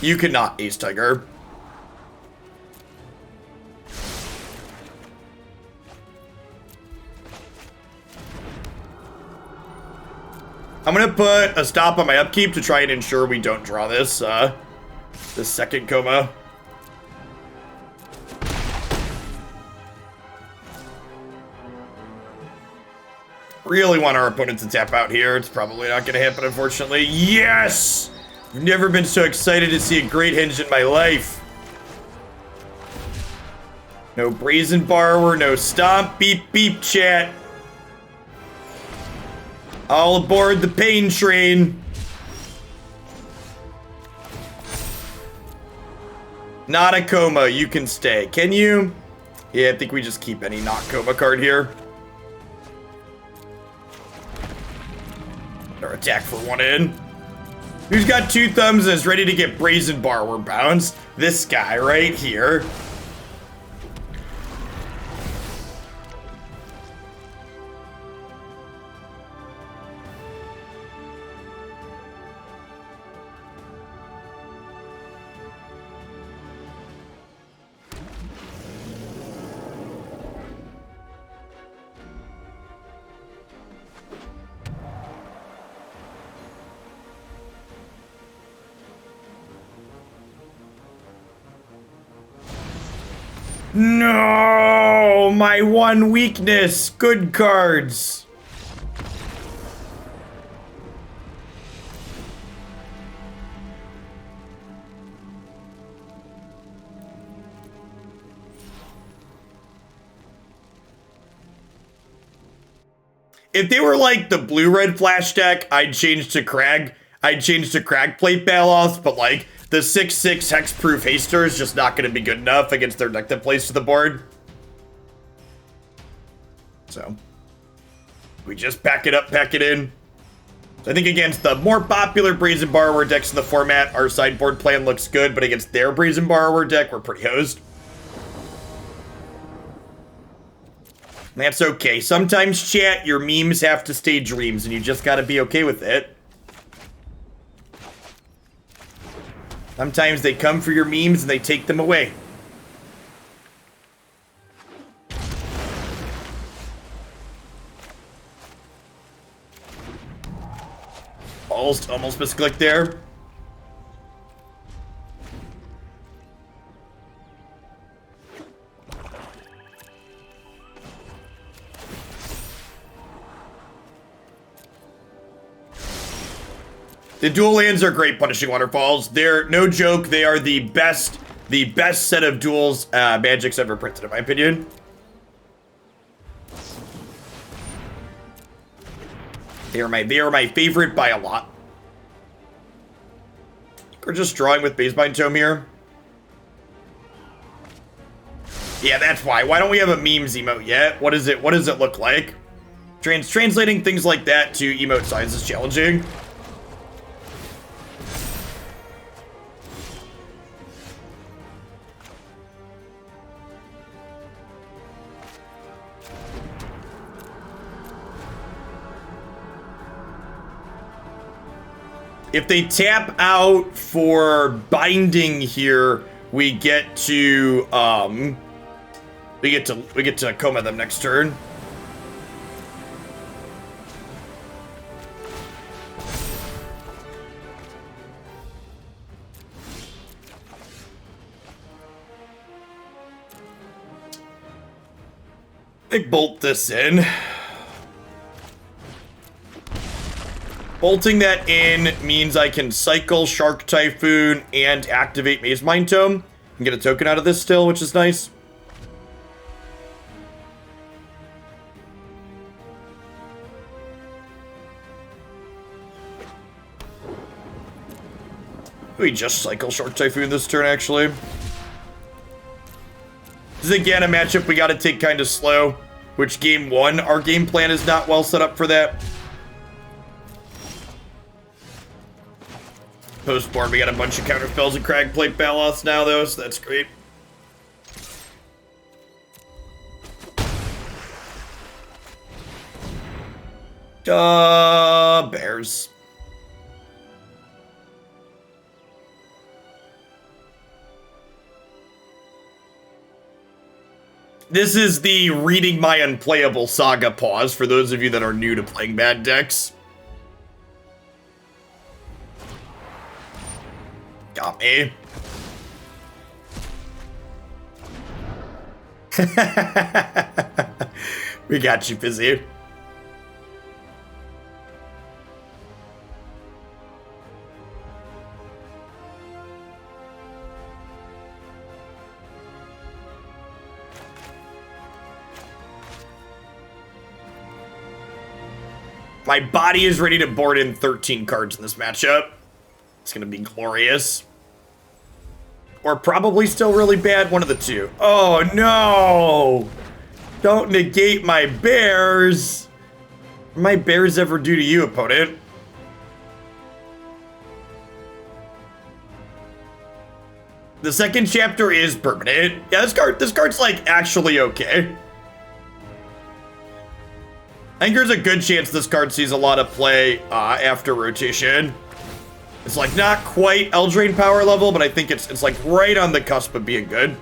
You cannot, Ace Tiger. I'm gonna put a stop on my upkeep to try and ensure we don't draw this, this second Koma. Really want our opponent to tap out here. It's probably not gonna happen, unfortunately. Yes! I've never been so excited to see a great hinge in my life. No Brazen Borrower, no Stomp, beep beep chat. All aboard the pain train. Not a Koma, you can stay. Can you? Yeah, I think we just keep any not Koma card here. Or attack for 1 in. Who's got 2 thumbs and is ready to get Brazen Borrower bounced? This guy right here. No, my one weakness. Good cards. If they were like the blue-red flash deck, I'd change to Cragplate Baloth, but like the 6/6 hexproof haster is just not going to be good enough against their deck that plays to the board. So we just pack it up, pack it in. So I think against the more popular Brazen Borrower decks in the format, our sideboard plan looks good, but against their Brazen Borrower deck, we're pretty hosed. That's okay. Sometimes, chat, your memes have to stay dreams, and you just gotta be okay with it. Sometimes they come for your memes and they take them away. Almost misclicked there. The dual lands are great punishing waterfalls. They're no joke. They are the best set of duels Magic's ever printed, in my opinion. They are my favorite by a lot. We're just drawing with Mazemind Tome here. Yeah, that's why. Why don't we have a memes emote yet? What does it look like? Translating things like that to emote signs is challenging. If they tap out for binding here, we get to Koma them next turn. They bolt this in. Bolting that in means I can cycle Shark Typhoon and activate Mazemind Tome and get a token out of this still, which is nice. We just cycle Shark Typhoon this turn, actually. This is again a matchup we gotta take kind of slow, which game one, our game plan is not well set up for that. Post-board, we got a bunch of counter spells and Cragplate Baloth now, though, so that's great. Bears. This is the reading my unplayable saga pause for those of you that are new to playing bad decks. Got me. We got you, Fizzy. My body is ready to board in 13 cards in this matchup. It's gonna be glorious. Or probably still really bad, one of the two. Oh no! Don't negate my bears! What my bears ever do to you, opponent? The second chapter is permanent. Yeah, this card's like actually okay. I think there's a good chance this card sees a lot of play after rotation. It's like not quite Eldraine power level, but I think it's like right on the cusp of being good.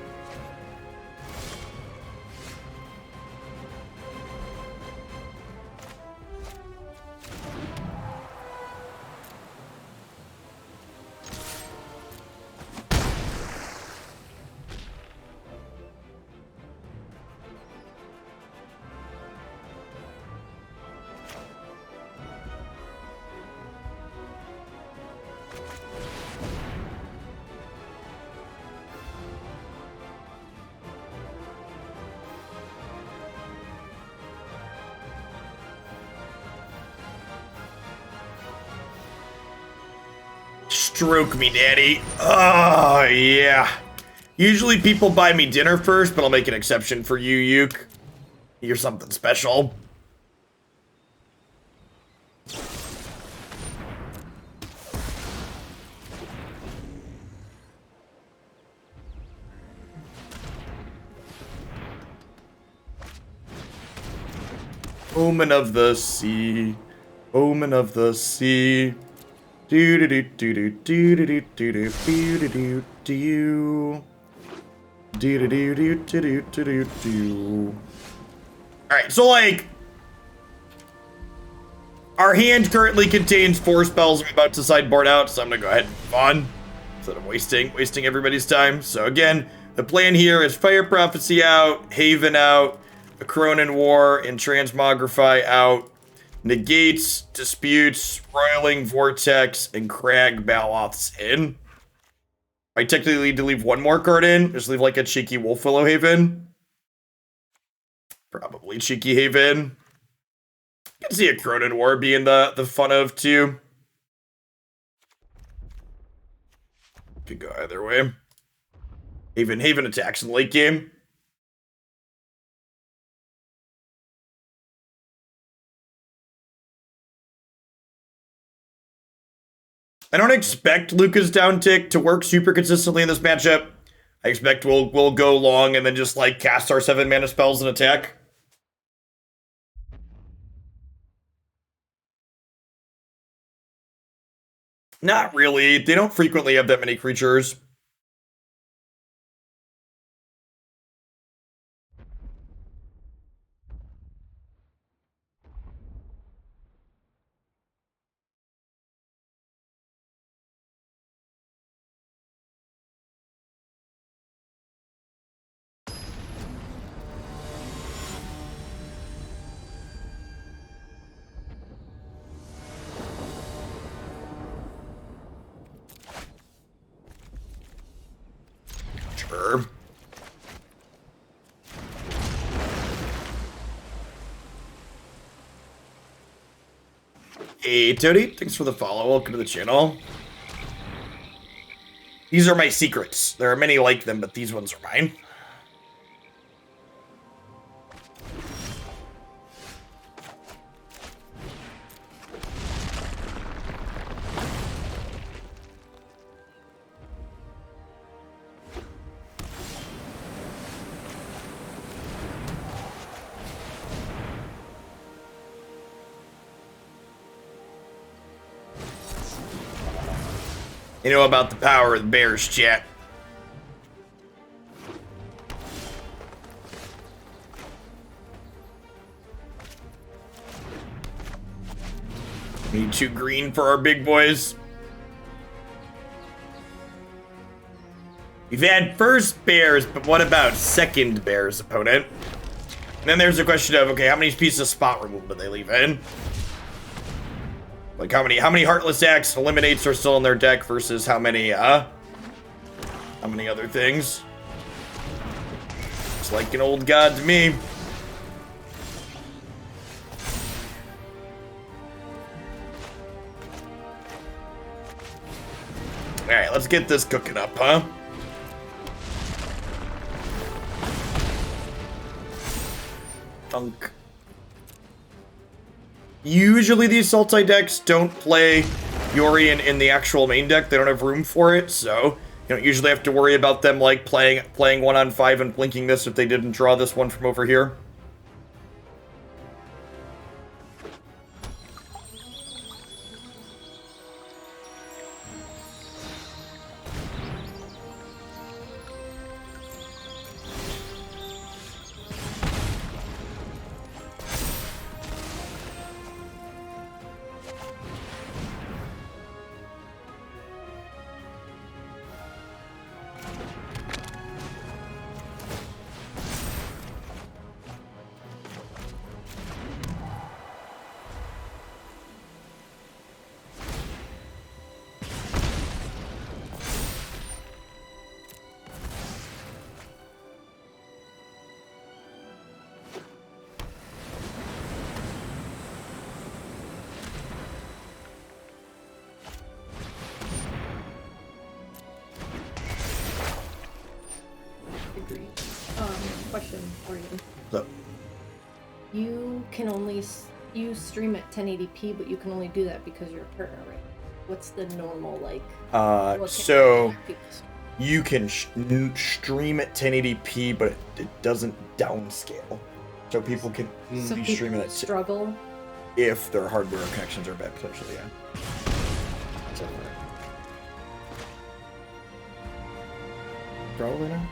Stroke me, daddy. Oh, yeah. Usually people buy me dinner first, but I'll make an exception for you, Yuke. You're something special. Omen of the sea. Omen of the sea. Do do do do do do do do do do do do do do do do do do do do. Alright, so like our hand currently contains 4 spells I'm about to sideboard out, so I'm gonna go ahead and move on instead of wasting everybody's time. So again, the plan here is Fire Prophecy out, Haven out, Akroan War and Transmogrify out, Negates, Disputes, Roiling Vortex, and Crag Baloths in. I technically need to leave one more card in. Just leave like a cheeky Wolfwillow Haven. Probably cheeky Haven. I can see a Akroan War being the fun of too. Could go either way. Haven attacks in the late game. I don't expect Lukka's downtick to work super consistently in this matchup. I expect we'll go long and then just like cast our 7 mana spells and attack. Not really. They don't frequently have that many creatures. Sure. Hey, Toady, thanks for the follow. Welcome to the channel. These are my secrets. There are many like them, but these ones are mine. You know about the power of the Bears, chat. Need 2 green for our big boys. We've had first Bears, but what about second Bears opponent? And then there's the question of, okay, how many pieces of spot removal do they leave in? Like how many Heartless Acts and Eliminates are still in their deck versus how many other things? It's like an old god to me. Alright, let's get this cooking up, huh? Thunk. Usually these Sultai decks don't play Yorion in the actual main deck. They don't have room for it, so you don't usually have to worry about them like playing 1 on 5 and blinking this if they didn't draw this one from over here. Question for you. So, You can only you stream at 1080p, but you can only do that because you're a partner, right? What's the normal like? so you can stream at 1080p, but it doesn't downscale. So people can So be people streaming that struggle. if their hardware connections are bad, potentially, yeah. That's over. Probably now.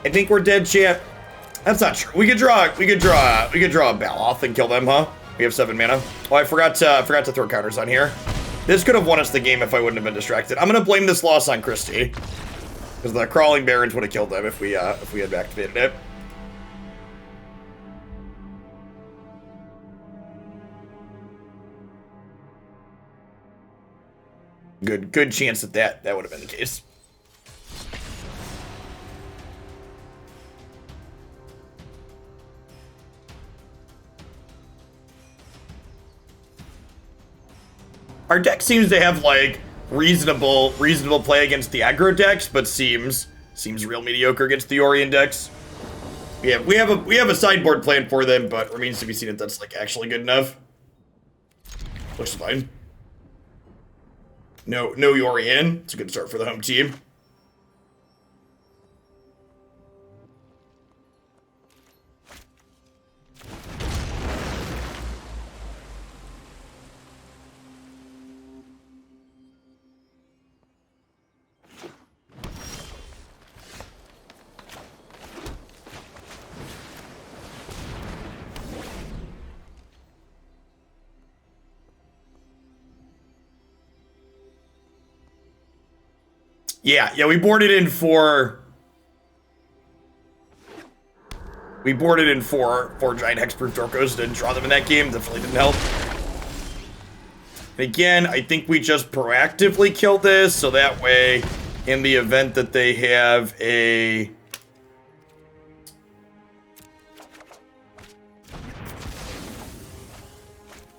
I think we're dead, chat. That's not true. We could draw a Baloth and kill them, huh? We have 7 mana. Oh, I forgot to throw counters on here. This could have won us the game if I wouldn't have been distracted. I'm gonna blame this loss on Christie, because the Crawling Barrens would have killed them if we had activated it. Good chance that would have been the case. Our deck seems to have like reasonable play against the aggro decks, but seems real mediocre against the Orion decks. We have a sideboard plan for them, but remains to be seen if that's like actually good enough. Looks fine. No Orion. It's a good start for the home team. Yeah, we boarded in four giant hexproof Dorkos. Didn't draw them in that game. Definitely didn't help. And again, I think we just proactively kill this, so that way, in the event that they have a...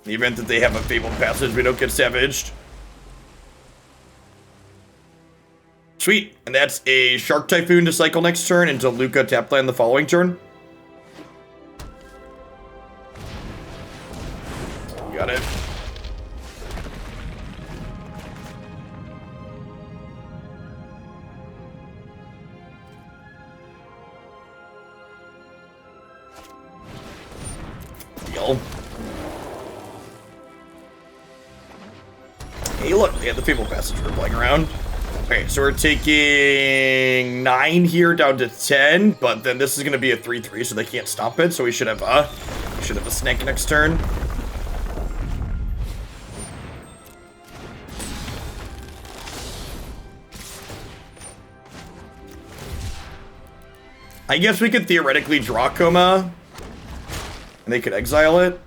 Fabled Passage, we don't get savaged. Sweet, and that's a Shark Typhoon to cycle next turn until Lukka tap land the following turn. Got it. Deal. Hey, look, we had the Fabled Passage we're playing around. Okay, so we're taking 9 here down to 10, but then this is going to be a 3/3, so they can't stop it. So we should have a snake next turn. I guess we could theoretically draw Koma, and they could exile it.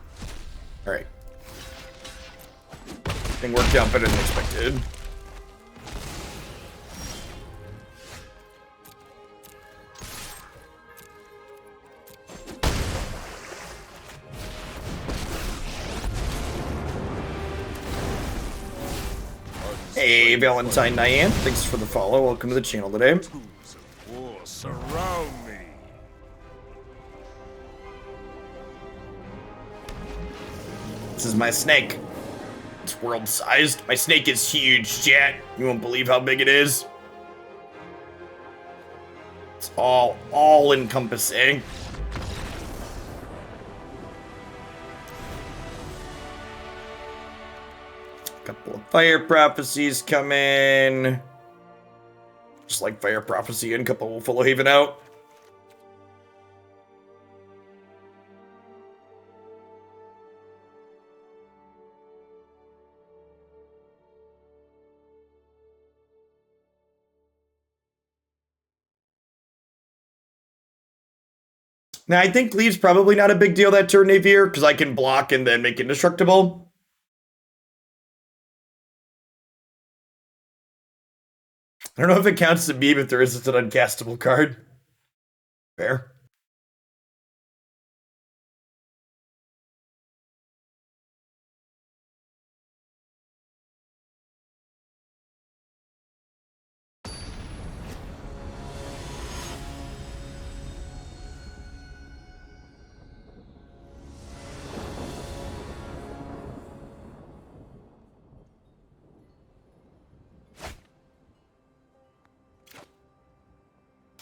All right, thing worked out better than expected. Hey, Valentine Nyan, thanks for the follow. Welcome to the channel today. Tools of war surround me. This is my snake. It's world-sized. My snake is huge, chat. You won't believe how big it is. It's all-encompassing. Couple of Fire Prophecies come in. Just like Fire Prophecy and couple of Wolfwillow Haven out. Now, I think Leave's probably not a big deal that turn, Navier, because I can block and then make it indestructible. I don't know if it counts as a meme if there isn't an uncastable card. Fair.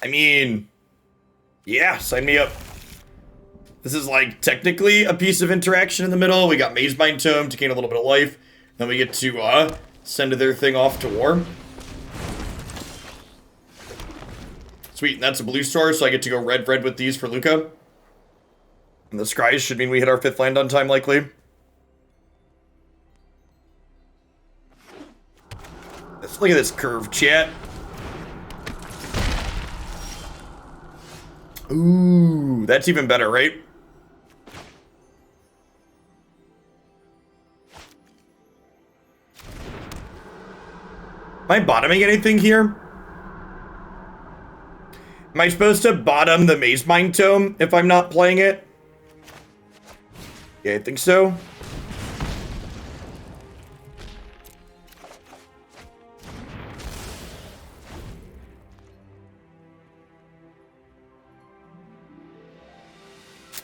I mean, yeah, sign me up. This is like technically a piece of interaction in the middle. We got Mazemind Tome to gain a little bit of life. Then we get to send their thing off to war. Sweet, and that's a blue star, so I get to go red with these for Lukka. And the scries should mean we hit our 5th land on time, likely. Let's look at this curve, chat. Ooh, that's even better, right? Am I bottoming anything here? Am I supposed to bottom the Mazemind Tome if I'm not playing it? Yeah, I think so.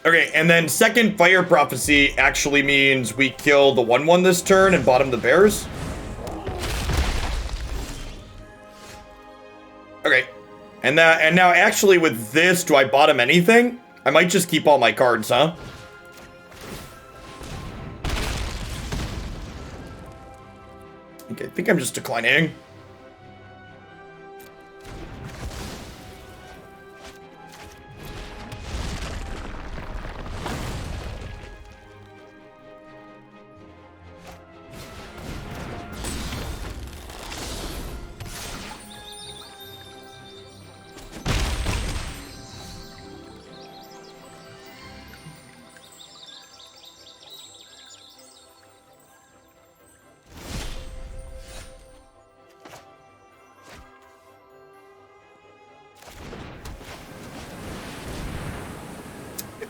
Okay, and then second Fire Prophecy actually means we kill the 1/1 this turn and bottom the Bears. Okay, and now actually with this, do I bottom anything? I might just keep all my cards, huh? Okay, I think I'm just declining.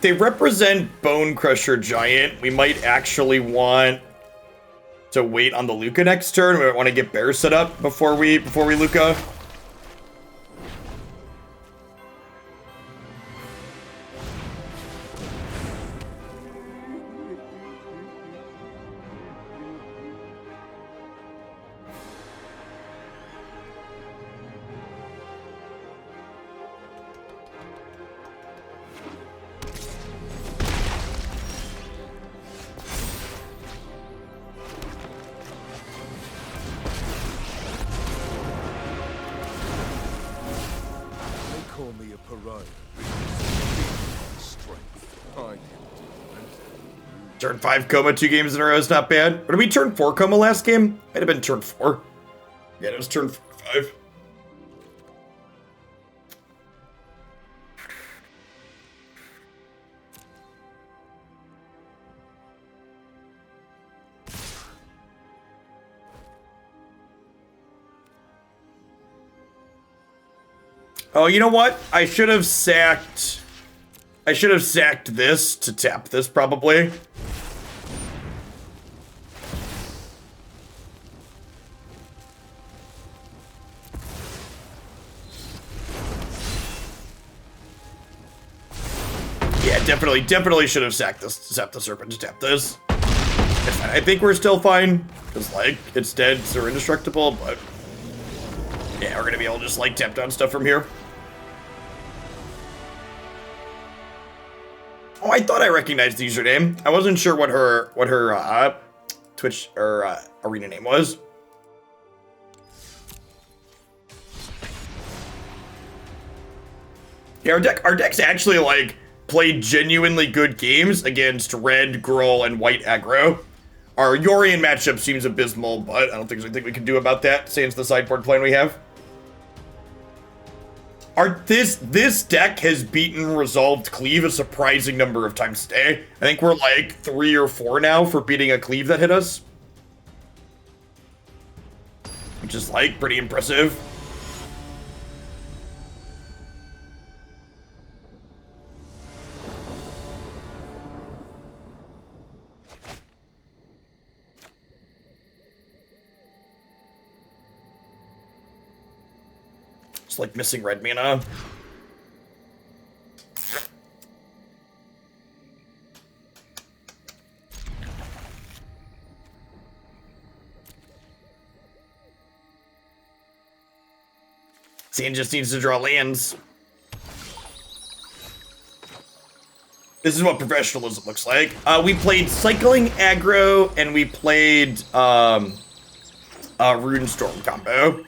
They represent Bone Crusher Giant. We might actually want to wait on the Lukka next turn. We might want to get Bear set up before we Lukka. Turn 5 Koma 2 games in a row is not bad. Or did we turn 4 Koma last game? Might have been turn 4. Yeah, it was turn 5. Oh, you know what? I should have sacked this to tap this, probably. Yeah, definitely should have sacked the Serpent to tap this. I think we're still fine, because, like, it's dead, so we're indestructible, but... yeah, we're gonna be able to just, like, tap down stuff from here. Oh, I thought I recognized the username. I wasn't sure what her Twitch or arena name was. Yeah, our deck's actually like played genuinely good games against red, Gruul, and white aggro. Our Yorion matchup seems abysmal, but I don't think there's anything we can do about that, since the sideboard plan we have. This deck has beaten Resolved Cleave a surprising number of times today. I think we're like 3 or 4 now for beating a Cleave that hit us. Which is like pretty impressive. It's like missing red mana. Sand just needs to draw lands. This is what professionalism looks like. We played Cycling Aggro, and we played Runestorm combo.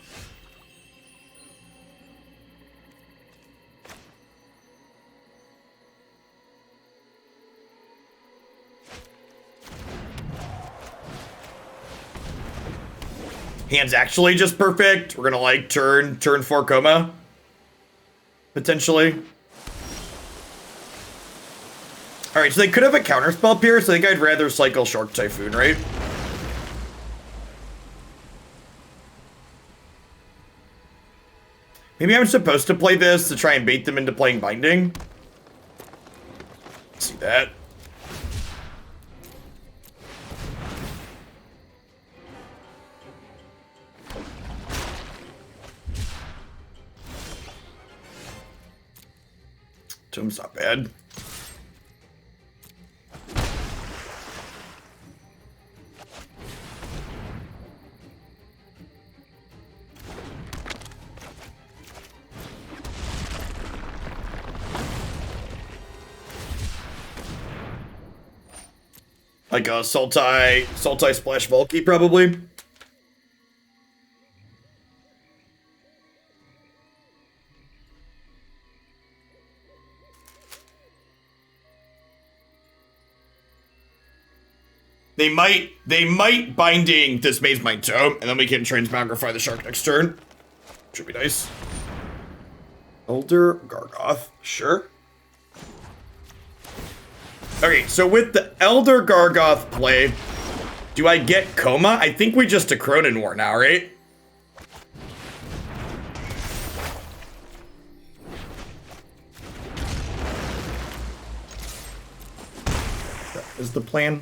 Hand's actually just perfect. We're gonna like turn 4 Koma. Potentially. Alright, so they could have a counterspell up here, so I think I'd rather cycle Shark Typhoon, right? Maybe I'm supposed to play this to try and bait them into playing Binding. See that. Tome's not bad. Like a Sultai Splash Valky, probably. They might Binding this Mazemind Tome, and then we can Transmogrify the Shark next turn. Should be nice. Elder Gargoth, sure. Okay, so with the Elder Gargoth play, do I get Koma? I think we just Akroan War now, right? That is the plan.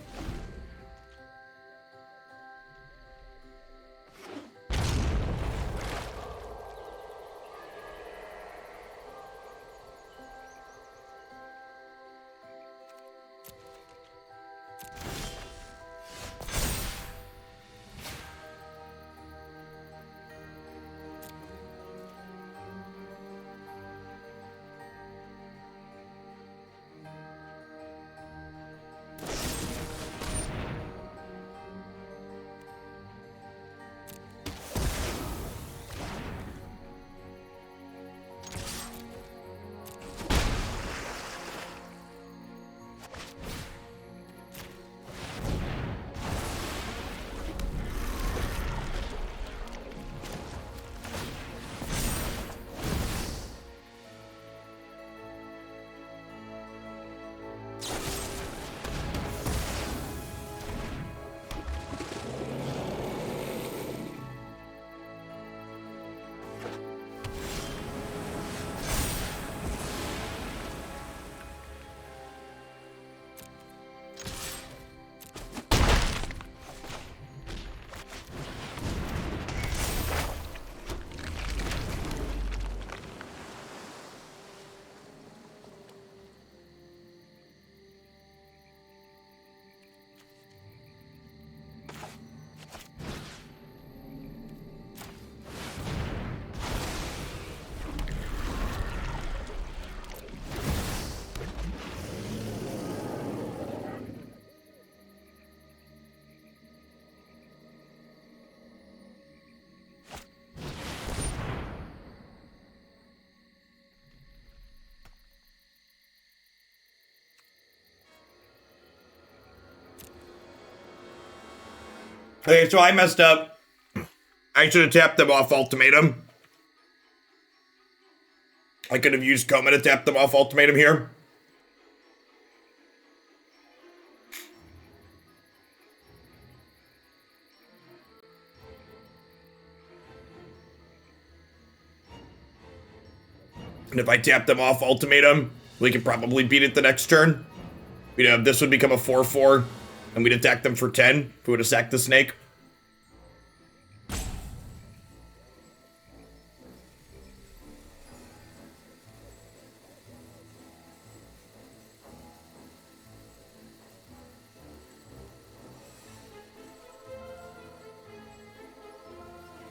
Okay, so I messed up. I should have tapped them off Ultimatum. I could have used Koma to tap them off Ultimatum here. And if I tap them off Ultimatum, we could probably beat it the next turn. You know, this would become a 4-4, and we'd attack them for 10 if we would have sacked the snake.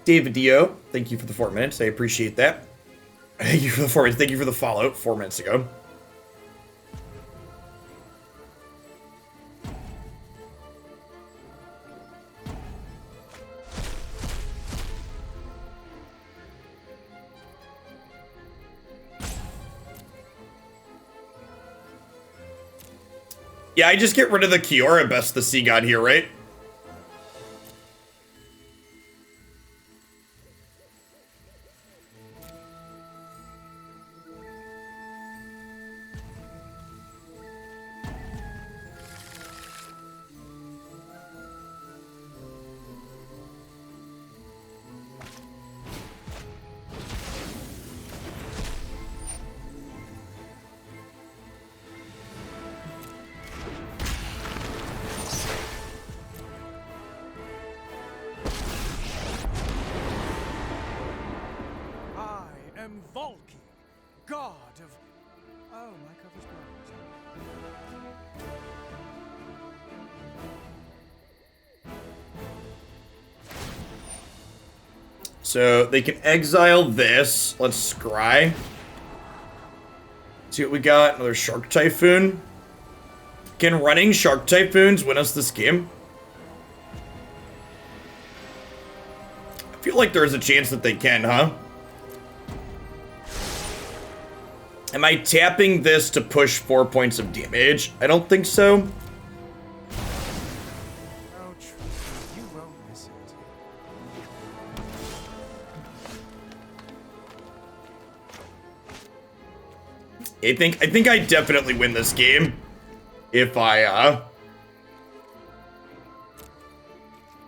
David Dio, thank you for the 4 minutes. I appreciate that. Thank you for the 4 minutes. Thank you for the follow 4 minutes ago. Yeah, I just get rid of the Kiora Best the Sea God here, right? So they can exile this. Let's scry. See what we got. Another Shark Typhoon. Can running Shark Typhoons win us this game? I feel like there's a chance that they can, huh? Am I tapping this to push 4 points of damage? I don't think so. I think I definitely win this game if I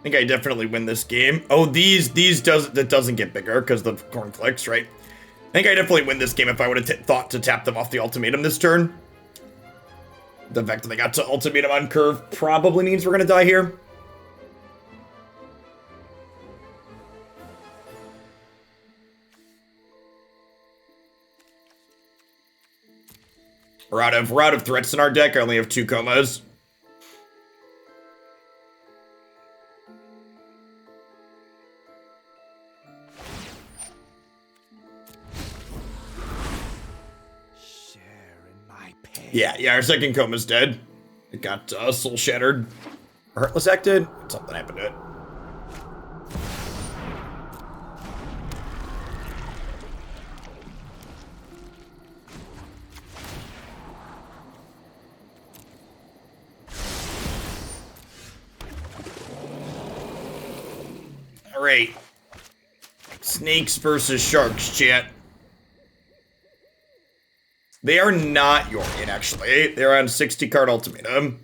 think I definitely win this game. Oh, that doesn't get bigger because the corn clicks, right? I think I definitely win this game if I would have thought to tap them off the ultimatum this turn. The fact that they got to ultimatum on curve probably means we're gonna die here. We're out of threats in our deck. I only have 2 Komas. Yeah, our second Koma's dead. It got soul shattered. Heartless acted. Something happened to it. Alright. Snakes versus sharks, chat. They are not Yorion, actually. They're on 60 card ultimatum.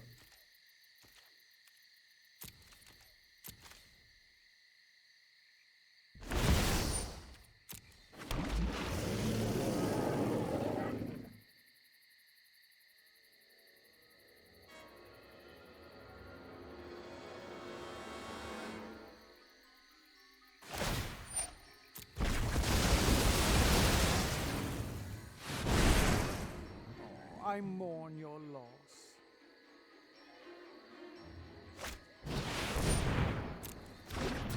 I mourn your loss.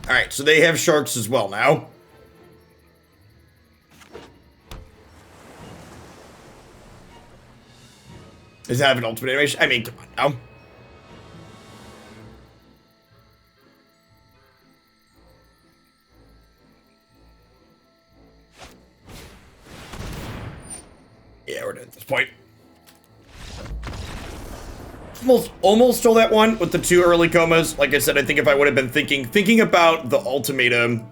Alright, so they have sharks as well now. Does it have an ultimate animation? I mean, come on now. Yeah, we're done at this point. almost stole that one with the 2 early Komas. Like I said, I think if I would have been thinking about the ultimatum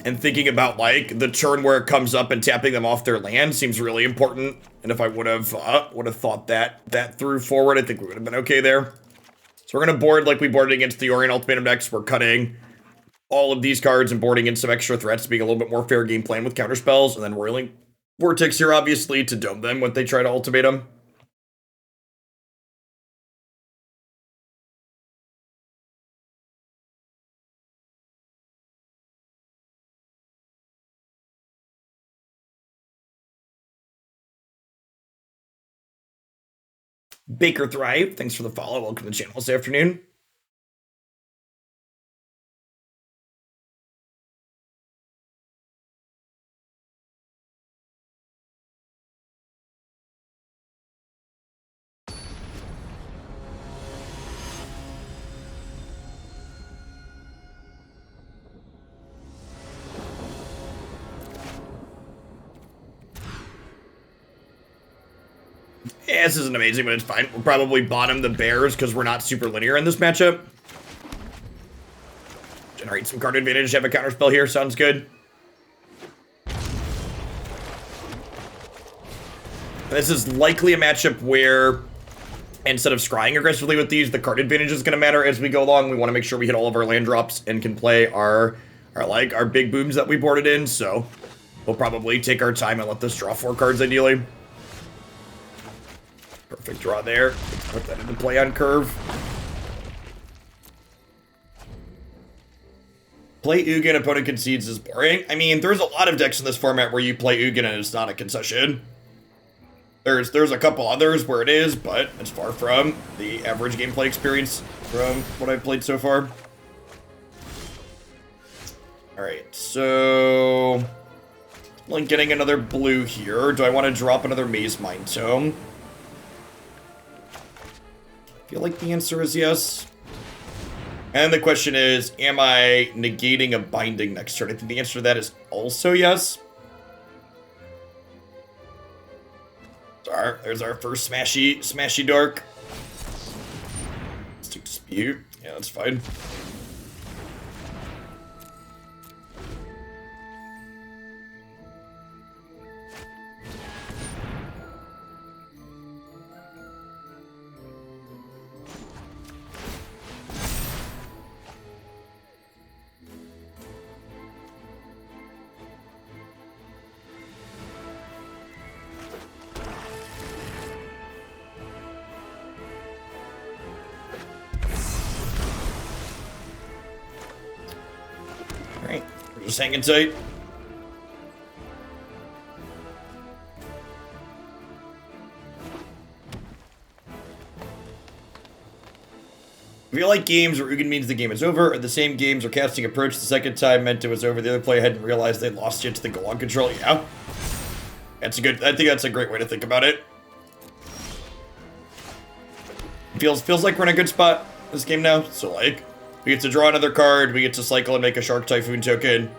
and thinking about like the turn where it comes up and tapping them off their land seems really important. And if I would have thought that through forward, I think we would have been okay there. So we're gonna board like we boarded against the Orient Ultimatum decks. We're cutting all of these cards and boarding in some extra threats, being a little bit more fair game plan with counterspells, and then Roiling Vortex here, obviously, to dome them when they try to ultimatum. Baker Thrive, thanks for the follow. Welcome to the channel this afternoon. Yeah, this isn't amazing, but it's fine. We'll probably bottom the Bears because we're not super linear in this matchup. Generate some card advantage, have a counterspell here, sounds good. This is likely a matchup where, instead of scrying aggressively with these, the card advantage is going to matter as we go along. We want to make sure we hit all of our land drops and can play our big booms that we boarded in, so we'll probably take our time and let this draw 4 cards ideally. Perfect draw there. Put that into play on curve. Play Ugin, opponent concedes is boring. I mean, there's a lot of decks in this format where you play Ugin and it's not a concession. There's a couple others where it is, but it's far from the average gameplay experience from what I've played so far. Alright, so like getting another blue here. Do I want to drop another Mazemind Tome? I feel like the answer is yes. And the question is, am I negating a binding next turn? I think the answer to that is also yes. There's our first smashy dark. Let's do dispute. Yeah, that's fine. Alright, we're just hanging tight. I feel like games where Ugin means the game is over are the same games where casting approach the second time meant it was over. The other player hadn't realized they'd lost yet to the goal on control. Yeah. I think that's a great way to think about it. Feels like we're in a good spot this game now. So like, we get to draw another card, we get to cycle and make a Shark Typhoon token.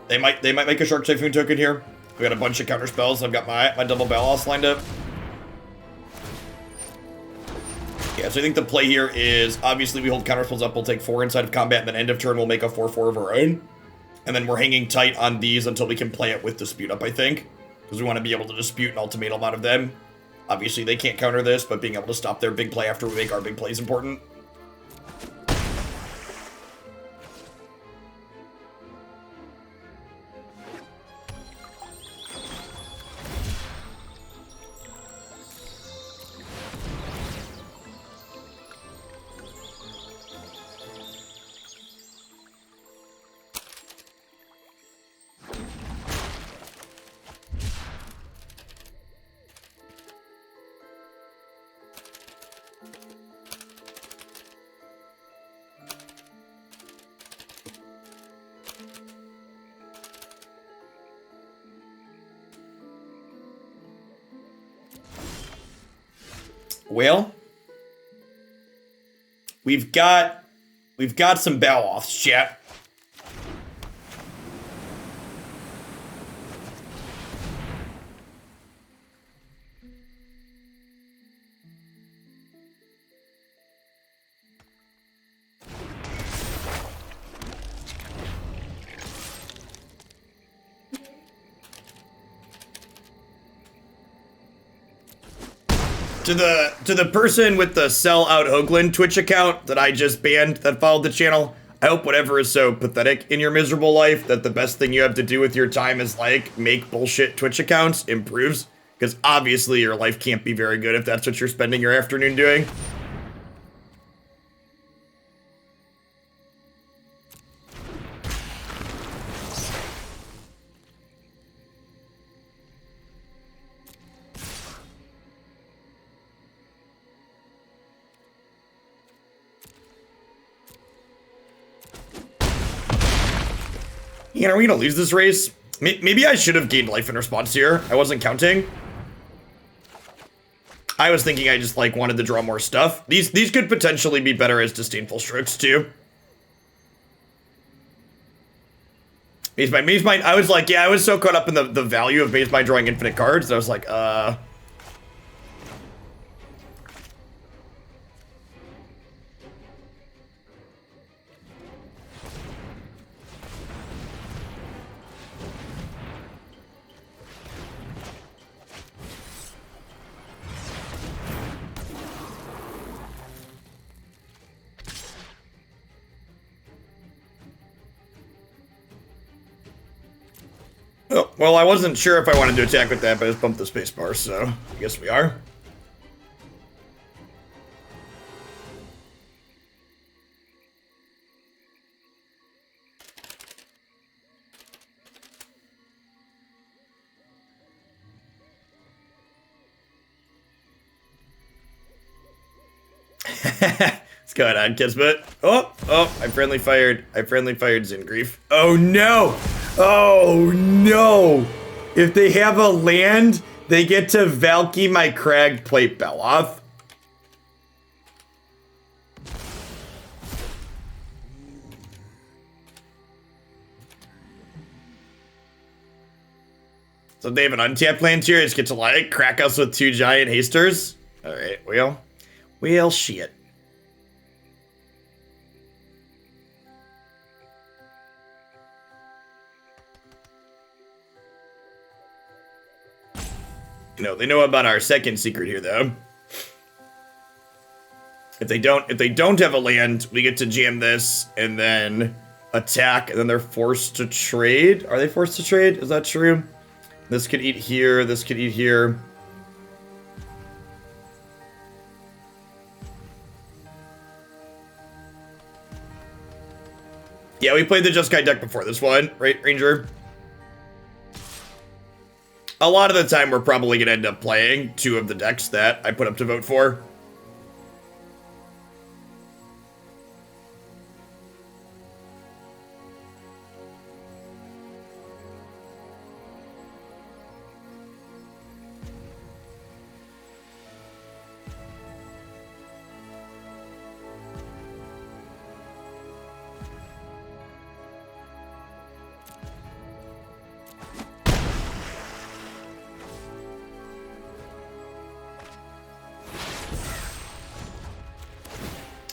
They might make a Shark Typhoon token here. We got a bunch of counter spells. I've got my double Baloth lined up. Yeah, so I think the play here is, obviously we hold counterspells up, we'll take 4 inside of combat, and then end of turn we'll make a 4/4 of our own. And then we're hanging tight on these until we can play it with Dispute up, I think. Because we want to be able to dispute and ultimatum out of them. Obviously they can't counter this, but being able to stop their big play after we make our big play is important. Well, we've got some Baloths, chat. To the person with the Sell Out Hoagland Twitch account that I just banned that followed the channel, I hope whatever is so pathetic in your miserable life that the best thing you have to do with your time is like make bullshit Twitch accounts improves. Because obviously your life can't be very good if that's what you're spending your afternoon doing. Yeah, are we gonna lose this race? Maybe I should have gained life in response here. I wasn't counting. I was thinking I just like wanted to draw more stuff. These could potentially be better as disdainful strokes too. Mazemind, I was like, yeah, I was so caught up in the value of Mazemind drawing infinite cards that I was like, Oh, well, I wasn't sure if I wanted to attack with that, but I just bumped the spacebar, so I guess we are. What's going on, Kismet? Oh, I friendly fired Zingrief. Oh no! Oh no! If they have a land, they get to Valky my Cragplate Baloth. So they have an untapped land here, just get to like crack us with 2 giant hasters. Alright, well, shit. No, they know about our second secret here, though. If they don't have a land, we get to jam this and then attack, and then they're forced to trade. Are they forced to trade? Is that true? This could eat here. This could eat here. Yeah, we played the Just Guy deck before this one, right, Ranger? A lot of the time, we're probably going to end up playing 2 of the decks that I put up to vote for.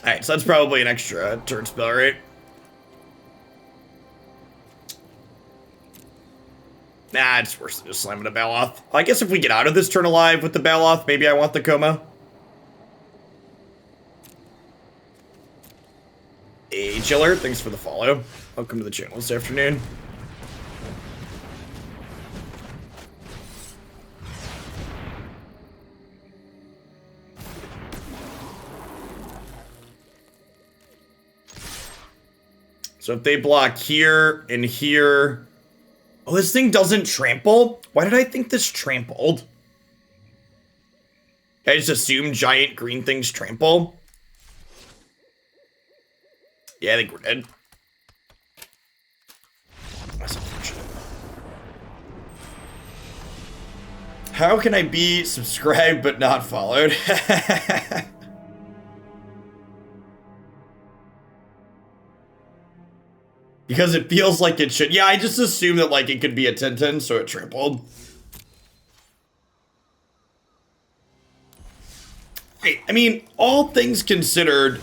Alright, so that's probably an extra turn spell, right? Nah, it's worse than just slamming a Baloth. I guess if we get out of this turn alive with the Baloth, maybe I want the Koma. Hey, Chiller, thanks for the follow. Welcome to the channel this afternoon. So if they block here and here... Oh, this thing doesn't trample? Why did I think this trampled? I just assumed giant green things trample. Yeah, I think we're dead. That's unfortunate. How can I be subscribed but not followed? Because it feels like it should. Yeah, I just assumed that like it could be a 10-10, so it trampled. Hey, I mean, all things considered,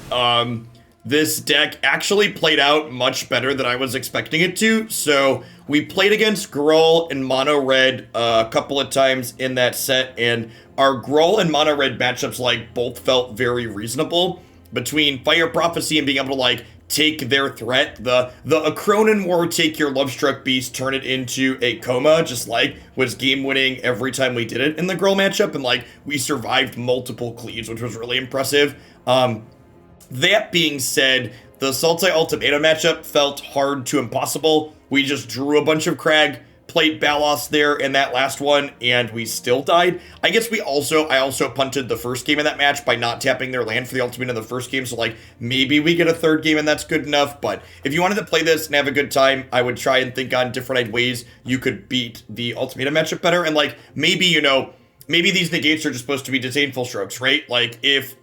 this deck actually played out much better than I was expecting it to. So we played against Gruul in mono red a couple of times in that set, and our Gruul and Mono Red matchups, like, both felt very reasonable. Between Fire Prophecy and being able to, like, take their threat, the Akroan War, take your Lovestruck Beast, turn it into a Koma, just, like, was game-winning every time we did it in the Gruul matchup, and, like, we survived multiple cleaves, which was really impressive. That being said, the Sultai Ultimatum matchup felt hard to impossible. We just drew a bunch of Cragplate Baloths there in that last one, and we still died. I guess I also punted the first game in that match by not tapping their land for the ultimate in the first game, so, like, maybe we get a third game and that's good enough, but if you wanted to play this and have a good time, I would try and think on different ways you could beat the ultimatum matchup better, and, like, maybe, maybe these negates are just supposed to be disdainful strokes, right? Like, if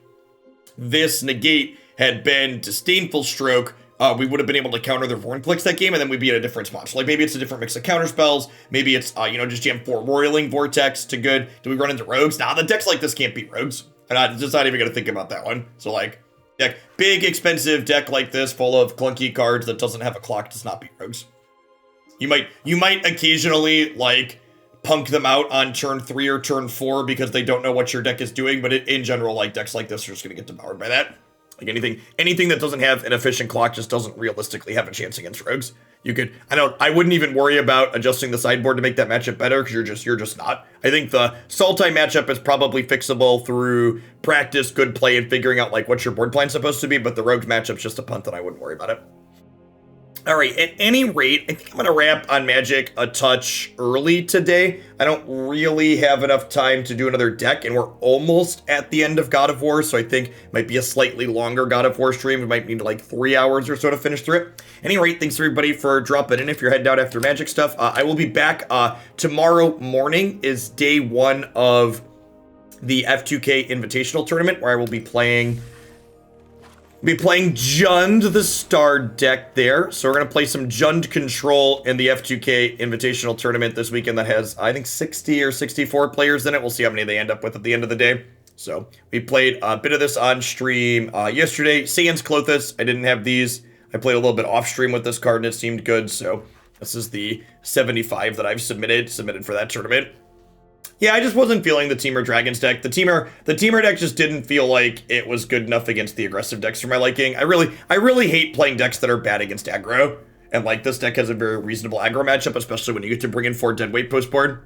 this negate had been disdainful stroke, we would have been able to counter their Vorn clicks that game, and then we'd be at a different spot. So, like, maybe it's a different mix of counter spells. Maybe it's, just jam 4 Roiling Vortex to good. Do we run into rogues? Nah, the decks like this can't beat rogues. I'm just not even going to think about that one. So, like, big, expensive deck like this, full of clunky cards that doesn't have a clock, does not beat rogues. You might occasionally, like, punk them out on turn 3 or turn 4 because they don't know what your deck is doing, but in general, like, decks like this are just going to get devoured by that. Like, anything that doesn't have an efficient clock just doesn't realistically have a chance against rogues. I wouldn't even worry about adjusting the sideboard to make that matchup better, because you're just not. I think the Sultai matchup is probably fixable through practice, good play, and figuring out, like, what your board plan's supposed to be, but the rogues matchup's just a punt that I wouldn't worry about it. All right, at any rate, I think I'm going to wrap on Magic a touch early today. I don't really have enough time to do another deck, and we're almost at the end of God of War, so I think it might be a slightly longer God of War stream. We might need like 3 hours or so to finish through it. At any rate, thanks everybody for dropping in if you're heading out after Magic stuff. I will be back tomorrow morning is day 1 of the F2K Invitational Tournament, where I will be playing Jund, the Star deck there. So we're going to play some Jund Control in the F2K Invitational Tournament this weekend that has, I think, 60 or 64 players in it. We'll see how many they end up with at the end of the day. So we played a bit of this on stream yesterday. Sans Clothis, I didn't have these. I played a little bit off stream with this card and it seemed good. So this is the 75 that I've submitted for that tournament. Yeah, I just wasn't feeling the Temur Dragons deck. The Temur deck just didn't feel like it was good enough against the aggressive decks for my liking. I really hate playing decks that are bad against aggro. And, like, this deck has a very reasonable aggro matchup, especially when you get to bring in 4 deadweight post board.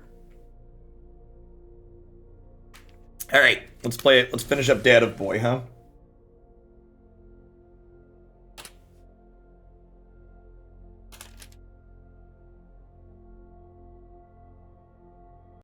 All right, let's play it. Let's finish up Dad of Boy, huh?